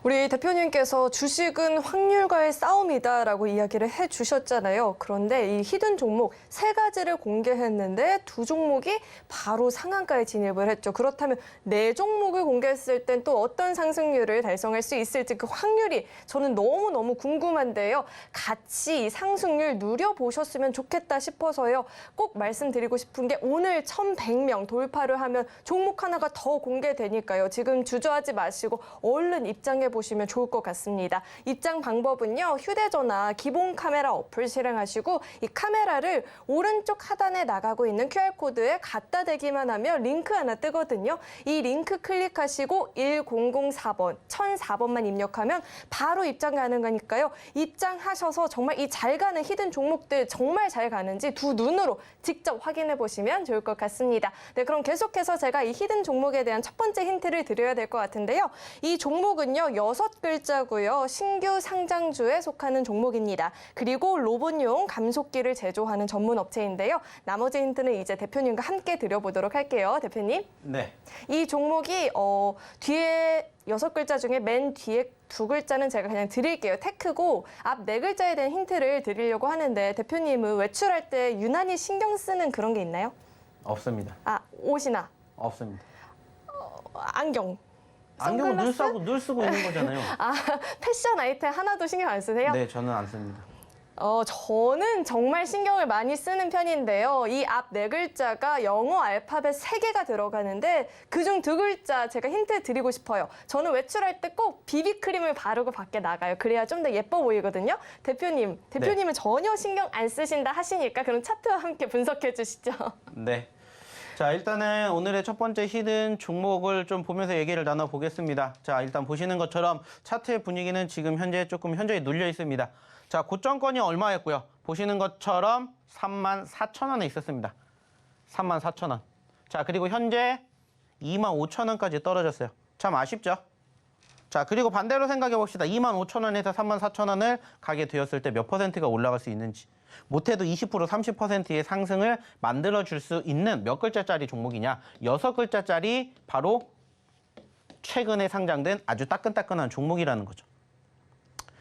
우리 대표님께서 주식은 확률과의 싸움이다라고 이야기를 해주셨잖아요. 그런데 이 히든 종목 3가지를 공개했는데 2종목이 바로 상한가에 진입을 했죠. 그렇다면 4종목을 공개했을 땐 또 어떤 상승률을 달성할 수 있을지 그 확률이 저는 너무너무 궁금한데요. 같이 상승률 누려보셨으면 좋겠다 싶어서요. 꼭 말씀드리고 싶은 게 오늘 1,100명 돌파를 하면 종목 하나가 더 공개되니까요. 지금 주저하지 마시고 얼른 입장해 보시면 좋을 것 같습니다. 입장 방법은요. 휴대전화 기본 카메라 어플 실행하시고 이 카메라를 오른쪽 하단에 나가고 있는 QR코드에 갖다 대기만 하면 링크 하나 뜨거든요. 이 링크 클릭하시고 1004번, 1004번만 입력하면 바로 입장 가능하니까요. 입장하셔서 정말 이 잘 가는 히든 종목들 정말 잘 가는지 두 눈으로 직접 확인해 보시면 좋을 것 같습니다. 네, 그럼 계속해서 제가 이 히든 종목에 대한 첫 번째 힌트를 드려야 될 것 같은데요. 이 종목은요, 6글자고요. 신규 상장주에 속하는 종목입니다. 그리고 로봇용 감속기를 제조하는 전문 업체인데요. 나머지 힌트는 이제 대표님과 함께 드려보도록 할게요. 대표님. 네. 이 종목이 뒤에 6글자 중에 맨 뒤에 2글자는 제가 그냥 드릴게요. 테크고 앞 4글자에 대한 힌트를 드리려고 하는데 대표님은 외출할 때 유난히 신경 쓰는 그런 게 있나요? 없습니다. 아, 옷이나 없습니다. 안경. 안경은 선글라스? 늘 쓰고 있는 거잖아요. 아, 패션 아이템 하나도 신경 안 쓰세요? 네, 저는 안 씁니다. 저는 정말 신경을 많이 쓰는 편인데요. 이 앞 4글자가 영어 알파벳 3개가 들어가는데 그중 2글자 제가 힌트 드리고 싶어요. 저는 외출할 때 꼭 비비크림을 바르고 밖에 나가요. 그래야 좀 더 예뻐 보이거든요. 대표님은 네. 전혀 신경 안 쓰신다 하시니까 그럼 차트와 함께 분석해 주시죠. 네. 자, 일단은 오늘의 첫 번째 히든 종목을 좀 보면서 얘기를 나눠보겠습니다. 자, 일단 보시는 것처럼 차트의 분위기는 지금 현재 조금 현저히 눌려 있습니다. 자, 고점권이 얼마였고요? 보시는 것처럼 34,000원에 있었습니다. 34,000원. 자, 그리고 현재 25,000원까지 떨어졌어요. 참 아쉽죠? 자, 그리고 반대로 생각해 봅시다. 25,000원에서 34,000원을 가게 되었을 때 몇 퍼센트가 올라갈 수 있는지. 못해도 20%, 30%의 상승을 만들어줄 수 있는 몇 글자짜리 종목이냐. 6글자짜리 바로 최근에 상장된 아주 따끈따끈한 종목이라는 거죠.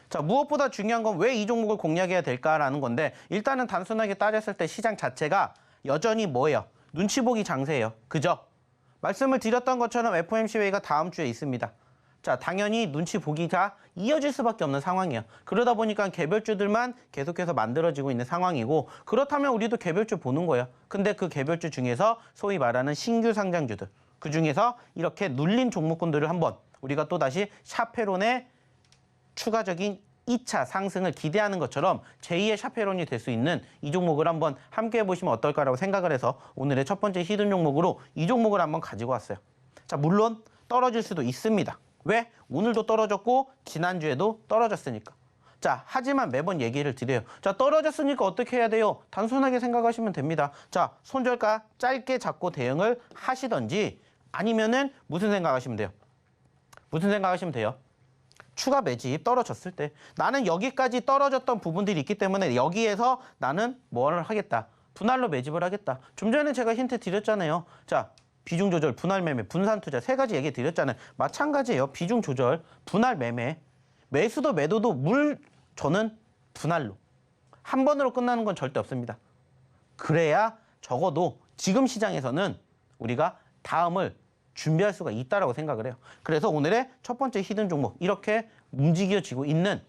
자, 무엇보다 중요한 건 왜 이 종목을 공략해야 될까라는 건데 일단은 단순하게 따졌을 때 시장 자체가 여전히 뭐예요? 눈치 보기 장세예요. 그죠? 말씀을 드렸던 것처럼 FOMC회의가 다음 주에 있습니다. 자, 당연히 눈치 보기가 이어질 수밖에 없는 상황이에요. 그러다 보니까 개별주들만 계속해서 만들어지고 있는 상황이고 그렇다면 우리도 개별주 보는 거예요. 근데 그 개별주 중에서 소위 말하는 신규 상장주들 그중에서 이렇게 눌린 종목군들을 한번 우리가 또다시 샤페론의 추가적인 2차 상승을 기대하는 것처럼 제2의 샤페론이 될 수 있는 이 종목을 한번 함께 해보시면 어떨까라고 생각을 해서 오늘의 첫 번째 히든 종목으로 이 종목을 한번 가지고 왔어요. 자, 물론 떨어질 수도 있습니다. 왜? 오늘도 떨어졌고 지난주에도 떨어졌으니까. 자, 하지만 매번 얘기를 드려요. 자, 떨어졌으니까 어떻게 해야 돼요? 단순하게 생각하시면 됩니다. 자, 손절가 짧게 잡고 대응을 하시던지 아니면은 무슨 생각하시면 돼요? 무슨 생각하시면 돼요? 추가 매집 떨어졌을 때 나는 여기까지 떨어졌던 부분들이 있기 때문에 여기에서 나는 뭐를 하겠다. 분할로 매집을 하겠다. 좀 전에 제가 힌트 드렸잖아요. 자, 비중 조절, 분할 매매, 분산 투자 3가지 얘기 드렸잖아요. 마찬가지예요. 비중 조절, 분할 매매, 매수도 매도도 저는 분할로. 한 번으로 끝나는 건 절대 없습니다. 그래야 적어도 지금 시장에서는 우리가 다음을 준비할 수가 있다라고 생각을 해요. 그래서 오늘의 첫 번째 히든 종목 이렇게 움직여지고 있는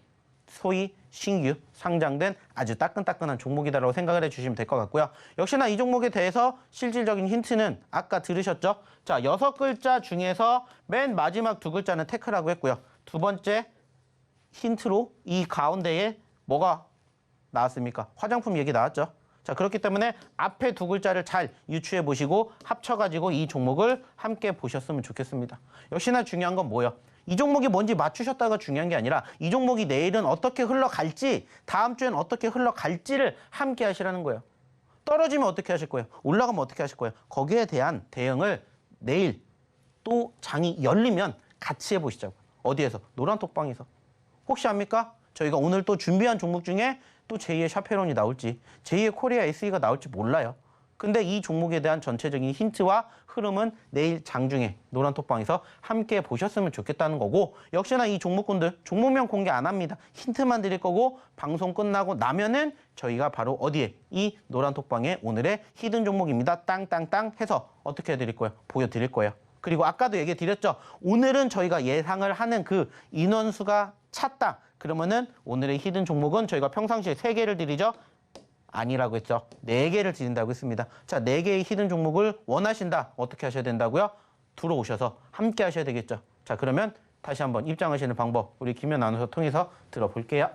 소위 신규 상장된 아주 따끈따끈한 종목이다라고 생각을 해주시면 될 것 같고요. 역시나 이 종목에 대해서 실질적인 힌트는 아까 들으셨죠? 자, 6글자 중에서 맨 마지막 2글자는 테크라고 했고요. 두 번째 힌트로 이 가운데에 뭐가 나왔습니까? 화장품 얘기 나왔죠? 자, 그렇기 때문에 앞에 2글자를 잘 유추해 보시고 합쳐가지고 이 종목을 함께 보셨으면 좋겠습니다. 역시나 중요한 건 뭐예요? 이 종목이 뭔지 맞추셨다가 중요한 게 아니라 이 종목이 내일은 어떻게 흘러갈지 다음 주엔 어떻게 흘러갈지를 함께 하시라는 거예요. 떨어지면 어떻게 하실 거예요? 올라가면 어떻게 하실 거예요? 거기에 대한 대응을 내일 또 장이 열리면 같이 해보시자고요. 어디에서? 노란톡방에서. 혹시 압니까? 저희가 오늘 또 준비한 종목 중에 또 제2의 샤페론이 나올지 제2의 코리아 SE가 나올지 몰라요. 근데 이 종목에 대한 전체적인 힌트와 흐름은 내일 장중에 노란톡방에서 함께 보셨으면 좋겠다는 거고 역시나 이 종목군들 종목명 공개 안 합니다. 힌트만 드릴 거고 방송 끝나고 나면은 저희가 바로 어디에 이 노란톡방에 오늘의 히든 종목입니다. 땅땅땅 해서 어떻게 해드릴 거예요? 보여드릴 거예요. 그리고 아까도 얘기 드렸죠. 오늘은 저희가 예상을 하는 그 인원수가 찼다. 그러면은 오늘의 히든 종목은 저희가 평상시에 3개를 드리죠. 아니라고 했죠. 4개를 드린다고 했습니다. 자, 4개의 히든 종목을 원하신다. 어떻게 하셔야 된다고요? 들어오셔서 함께 하셔야 되겠죠. 자, 그러면 다시 한번 입장하시는 방법 우리 김현 아나운서 통해서 들어볼게요.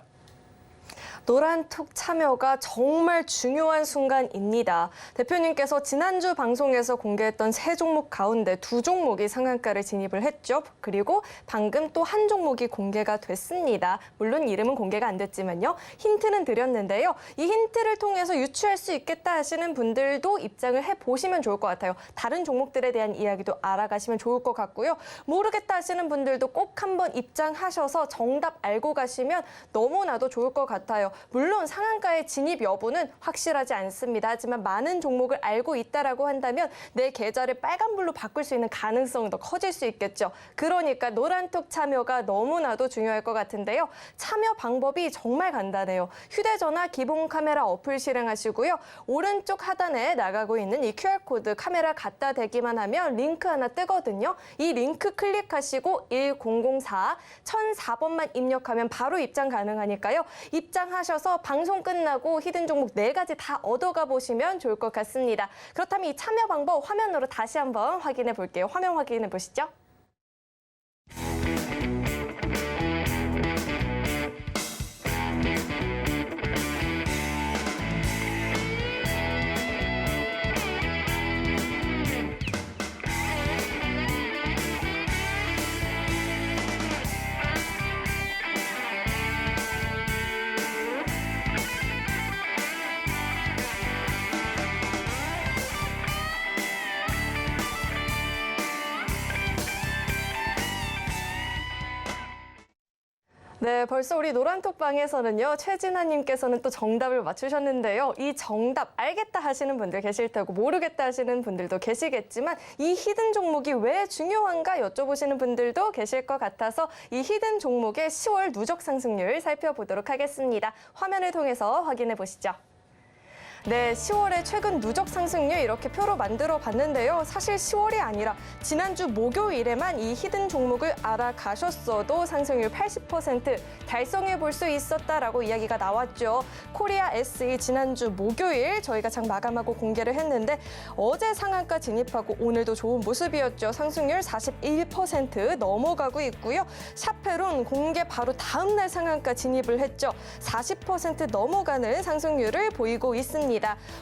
노란톡 참여가 정말 중요한 순간입니다. 대표님께서 지난주 방송에서 공개했던 3종목 가운데 2종목이 상한가를 진입을 했죠. 그리고 방금 또 한 종목이 공개가 됐습니다. 물론 이름은 공개가 안 됐지만요. 힌트는 드렸는데요. 이 힌트를 통해서 유추할 수 있겠다 하시는 분들도 입장을 해보시면 좋을 것 같아요. 다른 종목들에 대한 이야기도 알아가시면 좋을 것 같고요. 모르겠다 하시는 분들도 꼭 한번 입장하셔서 정답 알고 가시면 너무나도 좋을 것 같아요. 물론 상한가의 진입 여부는 확실하지 않습니다. 하지만 많은 종목을 알고 있다라고 한다면 내 계좌를 빨간불로 바꿀 수 있는 가능성이 더 커질 수 있겠죠. 그러니까 노란톡 참여가 너무나도 중요할 것 같은데요. 참여 방법이 정말 간단해요. 휴대전화 기본 카메라 어플 실행하시고요. 오른쪽 하단에 나가고 있는 이 QR코드 카메라 갖다 대기만 하면 링크 하나 뜨거든요. 이 링크 클릭하시고 1004 1004번만 입력하면 바로 입장 가능하니까요. 입장하셔서 방송 끝나고 히든 종목 4가지 다 얻어가 보시면 좋을 것 같습니다. 그렇다면 이 참여 방법 화면으로 다시 한번 확인해 볼게요. 화면 확인해 보시죠. 네, 벌써 우리 노란톡방에서는요, 최진아님께서는 또 정답을 맞추셨는데요. 이 정답 알겠다 하시는 분들 계실 테고 모르겠다 하시는 분들도 계시겠지만 이 히든 종목이 왜 중요한가 여쭤보시는 분들도 계실 것 같아서 이 히든 종목의 10월 누적 상승률 살펴보도록 하겠습니다. 화면을 통해서 확인해 보시죠. 네, 10월의 최근 누적 상승률 이렇게 표로 만들어 봤는데요. 사실 10월이 아니라 지난주 목요일에만 이 히든 종목을 알아가셨어도 상승률 80% 달성해 볼 수 있었다라고 이야기가 나왔죠. 코리아 SE 지난주 목요일 저희가 장 마감하고 공개를 했는데 어제 상한가 진입하고 오늘도 좋은 모습이었죠. 상승률 41% 넘어가고 있고요. 샤페론 공개 바로 다음 날 상한가 진입을 했죠. 40% 넘어가는 상승률을 보이고 있습니다.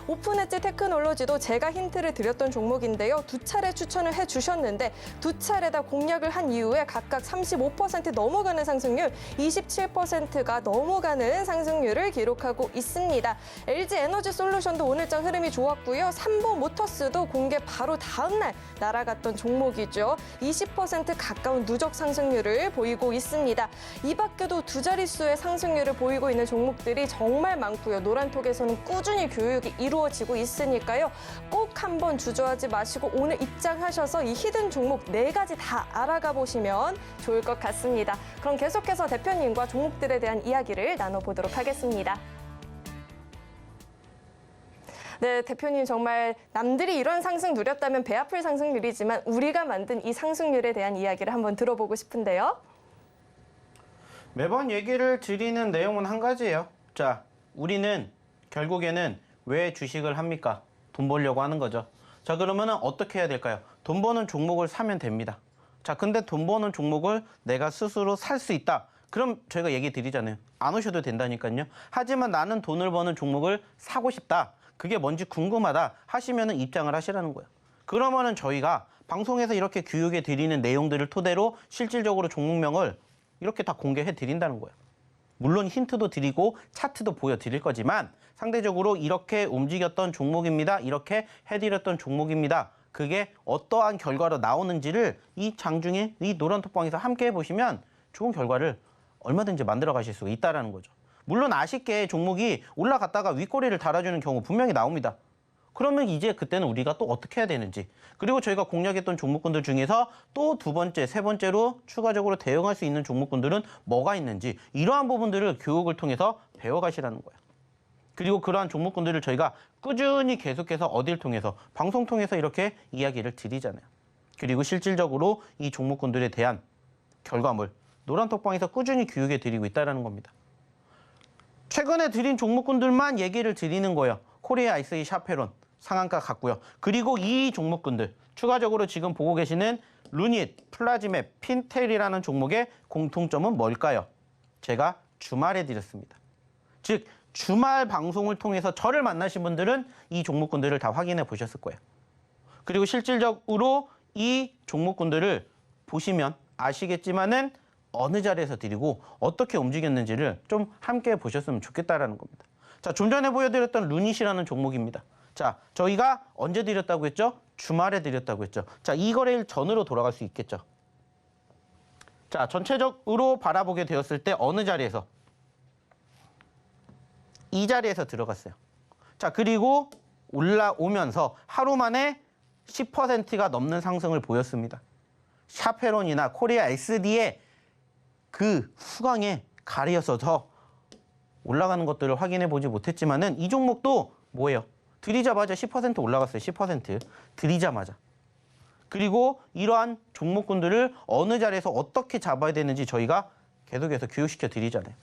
오픈엣지 테크놀로지도 제가 힌트를 드렸던 종목인데요. 2차례 추천을 해주셨는데 2차례 다 공략을 한 이후에 각각 35% 넘어가는 상승률, 27%가 넘어가는 상승률을 기록하고 있습니다. LG 에너지 솔루션도 오늘장 흐름이 좋았고요. 삼보 모터스도 공개 바로 다음 날 날아갔던 종목이죠. 20% 가까운 누적 상승률을 보이고 있습니다. 이 밖에도 2자릿수의 상승률을 보이고 있는 종목들이 정말 많고요. 노란톡에서는 꾸준히 교육이 이루어지고 있으니까요. 꼭 한번 주저하지 마시고 오늘 입장하셔서 이 히든 종목 4가지 다 알아가 보시면 좋을 것 같습니다. 그럼 계속해서 대표님과 종목들에 대한 이야기를 나눠보도록 하겠습니다. 네, 대표님 정말 남들이 이런 상승 누렸다면 배 아플 상승률이지만 우리가 만든 이 상승률에 대한 이야기를 한번 들어보고 싶은데요. 매번 얘기를 드리는 내용은 한 가지예요. 자, 우리는 결국에는 왜 주식을 합니까? 돈 벌려고 하는 거죠. 자, 그러면은 어떻게 해야 될까요? 돈 버는 종목을 사면 됩니다. 자, 근데 돈 버는 종목을 내가 스스로 살 수 있다. 그럼 저희가 얘기 드리잖아요. 안 오셔도 된다니까요. 하지만 나는 돈을 버는 종목을 사고 싶다. 그게 뭔지 궁금하다 하시면은 입장을 하시라는 거예요. 그러면은 저희가 방송에서 이렇게 교육해 드리는 내용들을 토대로 실질적으로 종목명을 이렇게 다 공개해 드린다는 거예요. 물론 힌트도 드리고 차트도 보여드릴 거지만 상대적으로 이렇게 움직였던 종목입니다. 이렇게 해드렸던 종목입니다. 그게 어떠한 결과로 나오는지를 이 장중에 이 노란톡방에서 함께 해보시면 좋은 결과를 얼마든지 만들어 가실 수가 있다는 거죠. 물론 아쉽게 종목이 올라갔다가 윗꼬리를 달아주는 경우 분명히 나옵니다. 그러면 이제 그때는 우리가 또 어떻게 해야 되는지, 그리고 저희가 공략했던 종목군들 중에서 또 2번째, 3번째로 추가적으로 대응할 수 있는 종목군들은 뭐가 있는지 이러한 부분들을 교육을 통해서 배워가시라는 거예요. 그리고 그러한 종목군들을 저희가 꾸준히 계속해서 어딜 통해서 방송 통해서 이렇게 이야기를 드리잖아요. 그리고 실질적으로 이 종목군들에 대한 결과물 노란톡방에서 꾸준히 교육해 드리고 있다는 겁니다. 최근에 드린 종목군들만 얘기를 드리는 거예요. 코리아 SE 샤페론 상한가 갔고요. 그리고 이 종목군들 추가적으로 지금 보고 계시는 루닛, 플라지맵, 핀텔이라는 종목의 공통점은 뭘까요? 제가 주말에 드렸습니다. 즉 주말 방송을 통해서 저를 만나신 분들은 이 종목군들을 다 확인해 보셨을 거예요. 그리고 실질적으로 이 종목군들을 보시면 아시겠지만은 어느 자리에서 드리고 어떻게 움직였는지를 좀 함께 보셨으면 좋겠다라는 겁니다. 자, 좀 전에 보여드렸던 루닛이라는 종목입니다. 자, 저희가 언제 드렸다고 했죠? 주말에 드렸다고 했죠. 자, 이 거래일 전으로 돌아갈 수 있겠죠. 자, 전체적으로 바라보게 되었을 때 어느 자리에서? 이 자리에서 들어갔어요. 자, 그리고 올라오면서 하루 만에 10%가 넘는 상승을 보였습니다. 샤페론이나 코리아 XD의 그 후광에 가리었어서 올라가는 것들을 확인해 보지 못했지만은 이 종목도 뭐예요? 들이자마자 10% 올라갔어요. 10% 들이자마자. 그리고 이러한 종목군들을 어느 자리에서 어떻게 잡아야 되는지 저희가 계속해서 교육시켜 드리잖아요.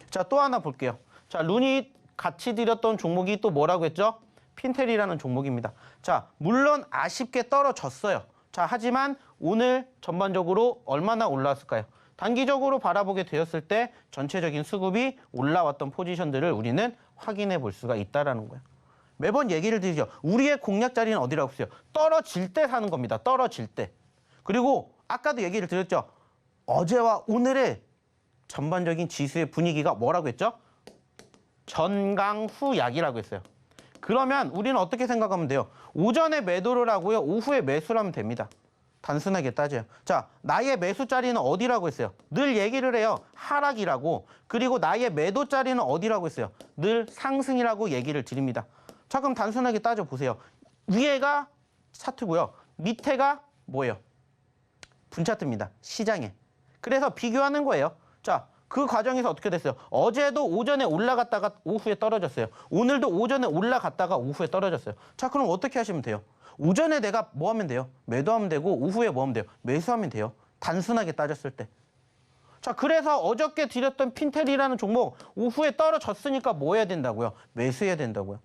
자, 또 하나 볼게요. 자, 루닛 같이 드렸던 종목이 또 뭐라고 했죠? 핀텔이라는 종목입니다. 자, 물론 아쉽게 떨어졌어요. 자, 하지만 오늘 전반적으로 얼마나 올라왔을까요? 단기적으로 바라보게 되었을 때 전체적인 수급이 올라왔던 포지션들을 우리는 확인해 볼 수가 있다는 거예요. 매번 얘기를 드리죠. 우리의 공략 자리는 어디라고 했어요? 떨어질 때 사는 겁니다. 떨어질 때. 그리고 아까도 얘기를 드렸죠. 어제와 오늘의 전반적인 지수의 분위기가 뭐라고 했죠? 전강후약이라고 했어요. 그러면 우리는 어떻게 생각하면 돼요? 오전에 매도를 하고요. 오후에 매수를 하면 됩니다. 단순하게 따져요. 자, 나의 매수 자리는 어디라고 했어요? 늘 얘기를 해요. 하락이라고. 그리고 나의 매도 자리는 어디라고 했어요? 늘 상승이라고 얘기를 드립니다. 자, 그럼 단순하게 따져보세요. 위에가 차트고요. 밑에가 뭐예요? 분차트입니다. 시장에. 그래서 비교하는 거예요. 자, 그 과정에서 어떻게 됐어요? 어제도 오전에 올라갔다가 오후에 떨어졌어요. 오늘도 오전에 올라갔다가 오후에 떨어졌어요. 자, 그럼 어떻게 하시면 돼요? 오전에 내가 뭐 하면 돼요? 매도하면 되고 오후에 뭐 하면 돼요? 매수하면 돼요. 단순하게 따졌을 때. 자, 그래서 어저께 드렸던 핀텔이라는 종목 오후에 떨어졌으니까 뭐 해야 된다고요? 매수해야 된다고요.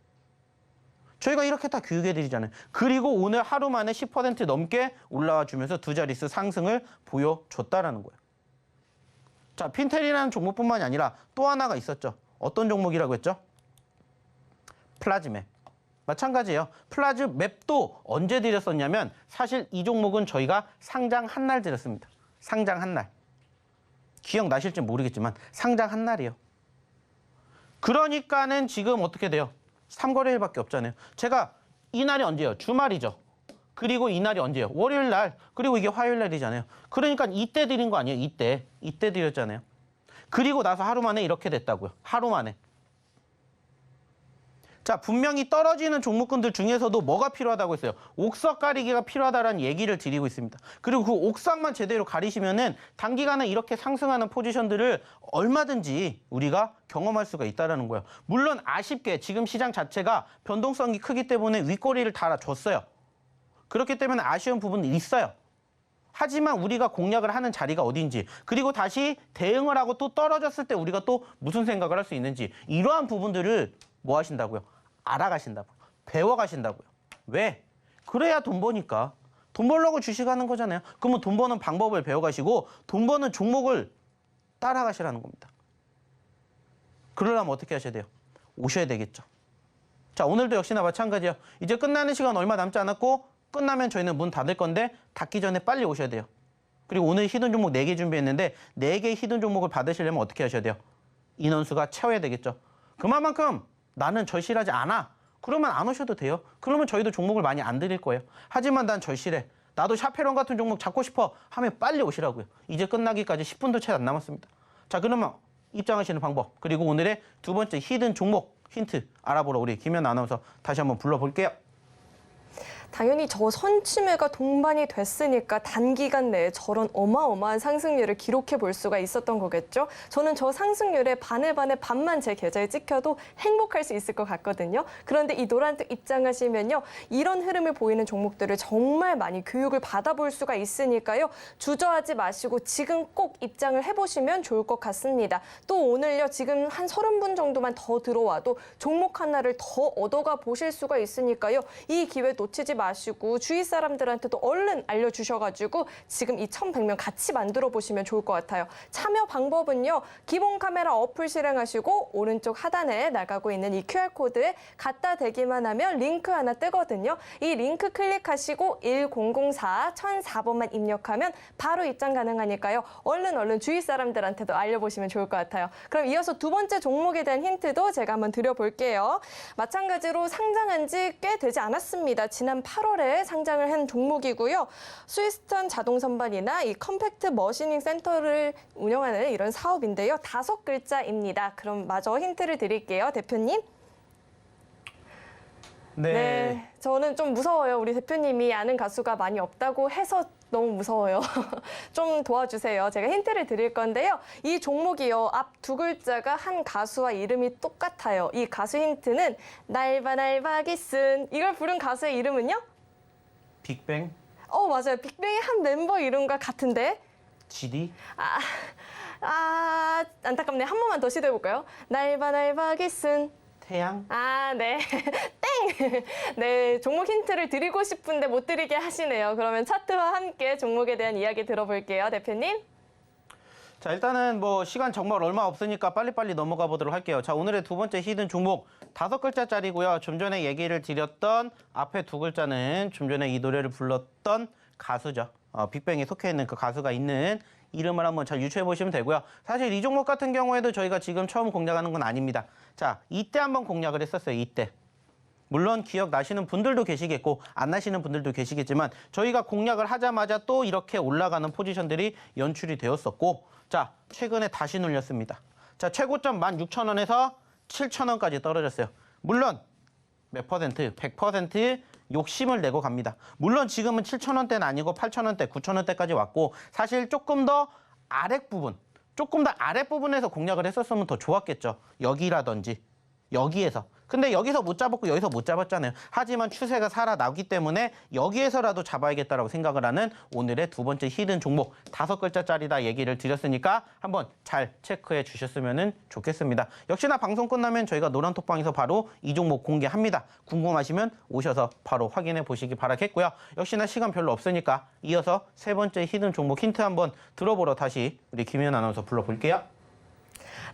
저희가 이렇게 다 교육해 드리잖아요. 그리고 오늘 하루 만에 10% 넘게 올라와 주면서 두 자릿수 상승을 보여줬다라는 거예요. 자, 핀텔이라는 종목뿐만이 아니라 또 하나가 있었죠. 어떤 종목이라고 했죠? 플라즈맵. 마찬가지예요. 플라즈맵도 언제 드렸었냐면 사실 이 종목은 저희가 상장 한 날 드렸습니다. 상장 한 날. 기억나실지 모르겠지만 상장 한 날이에요. 그러니까는 지금 어떻게 돼요? 3거래일밖에 없잖아요. 제가 이 날이 언제예요? 주말이죠. 그리고 이 날이 언제예요? 월요일 날. 그리고 이게 화요일 날이잖아요. 그러니까 이때 드린 거 아니에요? 이때 드렸잖아요. 그리고 나서 하루 만에 이렇게 됐다고요. 하루 만에. 자, 분명히 떨어지는 종목군들 중에서도 뭐가 필요하다고 했어요? 옥석 가리기가 필요하다는 얘기를 드리고 있습니다. 그리고 그 옥석만 제대로 가리시면은 단기간에 이렇게 상승하는 포지션들을 얼마든지 우리가 경험할 수가 있다는 거예요. 물론 아쉽게 지금 시장 자체가 변동성이 크기 때문에 윗꼬리를 달아줬어요. 그렇기 때문에 아쉬운 부분이 있어요. 하지만 우리가 공략을 하는 자리가 어딘지, 그리고 다시 대응을 하고 또 떨어졌을 때 우리가 또 무슨 생각을 할 수 있는지, 이러한 부분들을 뭐 하신다고요? 알아가신다고요. 배워가신다고요. 왜? 그래야 돈 버니까. 돈 벌려고 주식하는 거잖아요. 그러면 돈 버는 방법을 배워가시고 돈 버는 종목을 따라가시라는 겁니다. 그러려면 어떻게 하셔야 돼요? 오셔야 되겠죠. 자, 오늘도 역시나 마찬가지예요. 이제 끝나는 시간 얼마 남지 않았고 끝나면 저희는 문 닫을 건데 닫기 전에 빨리 오셔야 돼요. 그리고 오늘 히든 종목 4개 준비했는데 4개의 히든 종목을 받으시려면 어떻게 하셔야 돼요? 인원수가 채워야 되겠죠. 그만큼 나는 절실하지 않아. 그러면 안 오셔도 돼요. 그러면 저희도 종목을 많이 안 드릴 거예요. 하지만 난 절실해. 나도 샤페론 같은 종목 잡고 싶어 하면 빨리 오시라고요. 이제 끝나기까지 10분도 채 안 남았습니다. 자, 그러면 입장하시는 방법, 그리고 오늘의 두 번째 히든 종목 힌트 알아보러 우리 김연 아나운서 다시 한번 불러볼게요. 당연히 저 선취매가 동반이 됐으니까 단기간 내에 저런 어마어마한 상승률을 기록해 볼 수가 있었던 거겠죠. 저는 저 상승률에 반만 제 계좌에 찍혀도 행복할 수 있을 것 같거든요. 그런데 이 노란색 입장하시면요, 이런 흐름을 보이는 종목들을 정말 많이 교육을 받아볼 수가 있으니까요. 주저하지 마시고 지금 꼭 입장을 해보시면 좋을 것 같습니다. 또 오늘요, 지금 한 30분 정도만 더 들어와도 종목 하나를 더 얻어가 보실 수가 있으니까요. 이 기회 놓치지 마시고 주위 사람들한테도 얼른 알려주셔가지고 지금 이 1100명 같이 만들어 보시면 좋을 것 같아요. 참여 방법은요. 기본 카메라 어플 실행하시고 오른쪽 하단에 나가고 있는 이 QR코드에 갖다 대기만 하면 링크 하나 뜨거든요. 이 링크 클릭하시고 1004 1004번만 입력하면 바로 입장 가능하니까요. 얼른 주위 사람들한테도 알려보시면 좋을 것 같아요. 그럼 이어서 두 번째 종목에 대한 힌트도 제가 한번 드려볼게요. 마찬가지로 상장한 지 꽤 되지 않았습니다. 지난 8월에 상장을 한 종목이고요. 스위스턴 자동 선반이나 이 컴팩트 머시닝 센터를 운영하는 이런 사업인데요. 5글자입니다. 그럼 마저 힌트를 드릴게요. 대표님. 네, 저는 좀 무서워요. 우리 대표님이 아는 가수가 많이 없다고 해서 너무 무서워요. 좀 도와주세요. 제가 힌트를 드릴 건데요. 이 종목이요. 앞 두 글자가 한 가수와 이름이 똑같아요. 이 가수 힌트는 날바 날바 기슨. 이걸 부른 가수의 이름은요? 빅뱅? 맞아요. 빅뱅의 한 멤버 이름과 같은데. GD? 안타깝네. 한 번만 더 시도해볼까요? 날바 날바 기슨. 태양? 네. 땡! 네, 종목 힌트를 드리고 싶은데 못 드리게 하시네요. 그러면 차트와 함께 종목에 대한 이야기 들어볼게요, 대표님. 자, 일단은 뭐 시간 정말 얼마 없으니까 빨리빨리 넘어가 보도록 할게요. 자, 오늘의 두 번째 히든 종목 5글자짜리고요. 좀 전에 얘기를 드렸던 앞에 두 글자는 좀 전에 이 노래를 불렀던 가수죠. 빅뱅에 속해 있는 그 가수가 있는 이름을 한번 잘 유추해 보시면 되고요. 사실 이 종목 같은 경우에도 저희가 지금 처음 공략하는 건 아닙니다. 자, 이때 한번 공략을 했었어요. 이때. 물론 기억나시는 분들도 계시겠고 안 나시는 분들도 계시겠지만 저희가 공략을 하자마자 또 이렇게 올라가는 포지션들이 연출이 되었었고 자, 최근에 다시 눌렸습니다. 자, 최고점 16,000원에서 7,000원까지 떨어졌어요. 물론 몇 퍼센트? 100% 욕심을 내고 갑니다. 물론 지금은 7,000원대는 아니고 8,000원대, 9,000원대까지 왔고 사실 조금 더 아랫부분에서 공략을 했었으면 더 좋았겠죠. 여기라든지 여기에서. 근데 여기서 못 잡았고 여기서 못 잡았잖아요. 하지만 추세가 살아나기 때문에 여기에서라도 잡아야겠다라고 생각을 하는 오늘의 두 번째 히든 종목 5글자짜리다 얘기를 드렸으니까 한번 잘 체크해 주셨으면 좋겠습니다. 역시나 방송 끝나면 저희가 노란톡방에서 바로 이 종목 공개합니다. 궁금하시면 오셔서 바로 확인해 보시기 바라겠고요. 역시나 시간 별로 없으니까 이어서 세 번째 히든 종목 힌트 한번 들어보러 다시 우리 김현 아나운서 불러볼게요.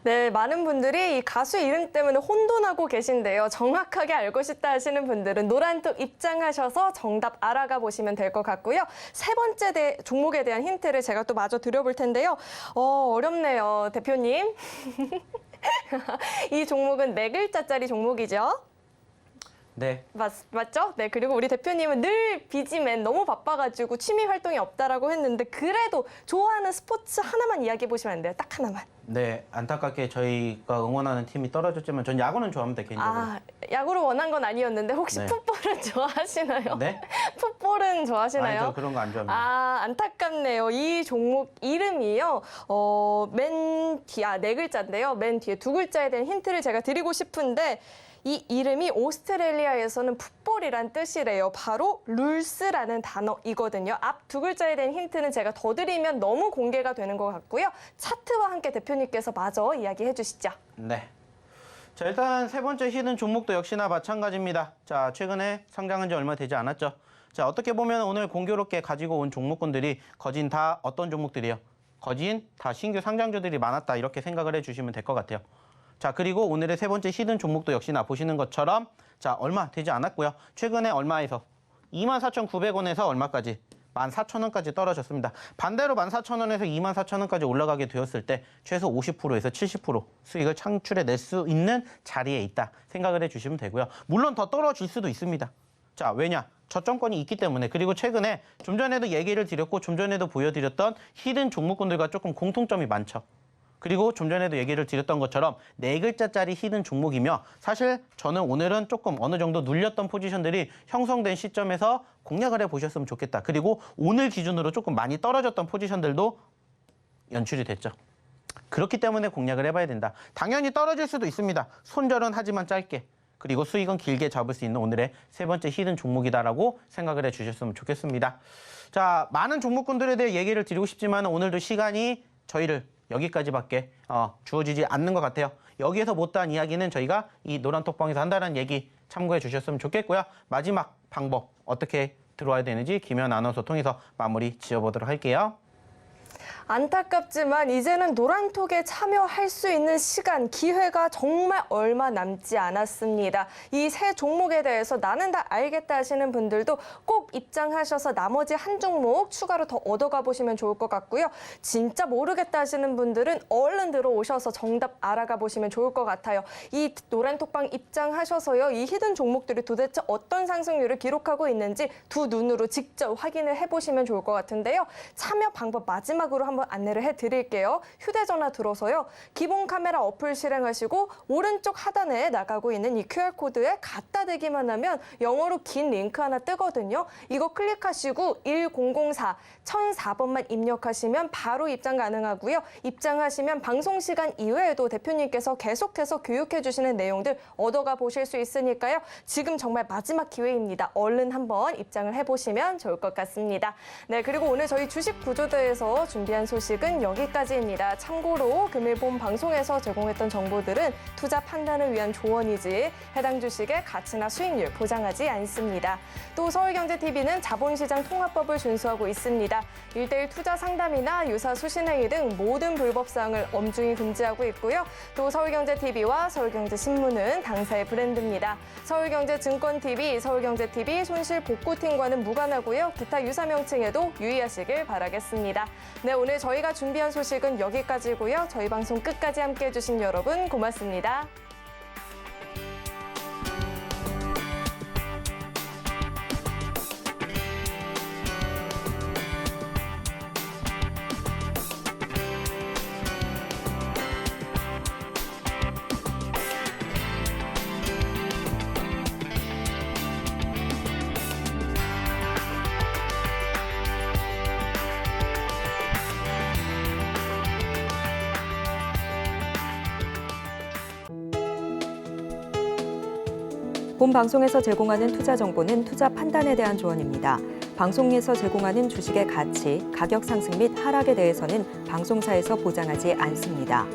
네, 많은 분들이 이 가수 이름 때문에 혼돈하고 계신데요. 정확하게 알고 싶다 하시는 분들은 노란톡 입장하셔서 정답 알아가 보시면 될 것 같고요. 세 번째 종목에 대한 힌트를 제가 또 마저 드려볼 텐데요. 어렵네요, 대표님. 이 종목은 4글자짜리 종목이죠. 네. 맞죠? 네, 그리고 우리 대표님은 늘 비지맨 너무 바빠가지고 취미 활동이 없다라고 했는데 그래도 좋아하는 스포츠 하나만 이야기해 보시면 안 돼요? 딱 하나만. 네, 안타깝게 저희가 응원하는 팀이 떨어졌지만 전 야구는 좋아합니다, 개인적으로. 야구를 원한 건 아니었는데 혹시 네. 풋볼은 좋아하시나요? 네? 풋볼은 좋아하시나요? 아니, 저 그런 거 안 좋아합니다. 안타깝네요. 이 종목 이름이요. 맨 뒤, 4글자인데요. 맨 뒤에 2글자에 대한 힌트를 제가 드리고 싶은데 이 이름이 오스트레일리아에서는 풋볼이란 뜻이래요. 바로 룰스라는 단어이거든요. 앞 2글자에 대한 힌트는 제가 더 드리면 너무 공개가 되는 것 같고요. 차트와 함께 대표님께서 마저 이야기해 주시죠. 네. 자, 일단 세 번째 히든 종목도 역시나 마찬가지입니다. 자, 최근에 상장한 지 얼마 되지 않았죠. 자, 어떻게 보면 오늘 공교롭게 가지고 온 종목군들이 거진 다 어떤 종목들이에요? 거진 다 신규 상장주들이 많았다 이렇게 생각을 해주시면 될 것 같아요. 자, 그리고 오늘의 세 번째 히든 종목도 역시나 보시는 것처럼 자, 얼마 되지 않았고요. 최근에 얼마에서 24,900원에서 얼마까지? 14,000원까지 떨어졌습니다. 반대로 14,000원에서 24,000원까지 올라가게 되었을 때 최소 50%에서 70% 수익을 창출해낼 수 있는 자리에 있다 생각을 해주시면 되고요. 물론 더 떨어질 수도 있습니다. 자, 왜냐? 저점권이 있기 때문에. 그리고 최근에 좀 전에도 얘기를 드렸고 좀 전에도 보여드렸던 히든 종목군들과 조금 공통점이 많죠. 그리고 좀 전에도 얘기를 드렸던 것처럼 4글자짜리 히든 종목이며 사실 저는 오늘은 조금 어느 정도 눌렸던 포지션들이 형성된 시점에서 공략을 해보셨으면 좋겠다. 그리고 오늘 기준으로 조금 많이 떨어졌던 포지션들도 연출이 됐죠. 그렇기 때문에 공략을 해봐야 된다. 당연히 떨어질 수도 있습니다. 손절은 하지만 짧게. 그리고 수익은 길게 잡을 수 있는 오늘의 세 번째 히든 종목이다라고 생각을 해주셨으면 좋겠습니다. 자, 많은 종목군들에 대해 얘기를 드리고 싶지만 오늘도 시간이 저희를 여기까지밖에 주어지지 않는 것 같아요. 여기에서 못다한 이야기는 저희가 이 노란톡방에서 한다는 얘기 참고해 주셨으면 좋겠고요. 마지막 방법 어떻게 들어와야 되는지 김현 아나운서 통해서 마무리 지어보도록 할게요. 안타깝지만 이제는 노란톡에 참여할 수 있는 시간, 기회가 정말 얼마 남지 않았습니다. 이 세 종목에 대해서 나는 다 알겠다 하시는 분들도 꼭 입장하셔서 나머지 한 종목 추가로 더 얻어가 보시면 좋을 것 같고요. 진짜 모르겠다 하시는 분들은 얼른 들어오셔서 정답 알아가 보시면 좋을 것 같아요. 이 노란톡방 입장하셔서요. 이 히든 종목들이 도대체 어떤 상승률을 기록하고 있는지 두 눈으로 직접 확인을 해보시면 좋을 것 같은데요. 참여 방법 마지막으로 한번 안내를 해드릴게요. 휴대전화 들어서요. 기본 카메라 어플 실행하시고 오른쪽 하단에 나가고 있는 이 QR코드에 갖다 대기만 하면 영어로 긴 링크 하나 뜨거든요. 이거 클릭하시고 1004, 1004번만 입력하시면 바로 입장 가능하고요. 입장하시면 방송 시간 이외에도 대표님께서 계속해서 교육해 주시는 내용들 얻어가 보실 수 있으니까요. 지금 정말 마지막 기회입니다. 얼른 한번 입장을 해보시면 좋을 것 같습니다. 네, 그리고 오늘 저희 주식 구조대에서 준비한 소식은 여기까지입니다. 참고로 금일 본 방송에서 제공했던 정보들은 투자 판단을 위한 조언이지 해당 주식의 가치나 수익률 보장하지 않습니다. 또 서울경제TV는 자본시장 통합법을 준수하고 있습니다. 1:1 투자 상담이나 유사 수신행위 등 모든 불법 사항을 엄중히 금지하고 있고요. 또 서울경제TV와 서울경제신문은 당사의 브랜드입니다. 서울경제증권TV, 서울경제TV 손실복구팀과는 무관하고요. 기타 유사 명칭에도 유의하시길 바라겠습니다. 네, 오늘 저희가 준비한 소식은 여기까지고요. 저희 방송 끝까지 함께해 주신 여러분 고맙습니다. 본 방송에서 제공하는 투자 정보는 투자 판단에 대한 조언입니다. 방송에서 제공하는 주식의 가치, 가격 상승 및 하락에 대해서는 방송사에서 보장하지 않습니다.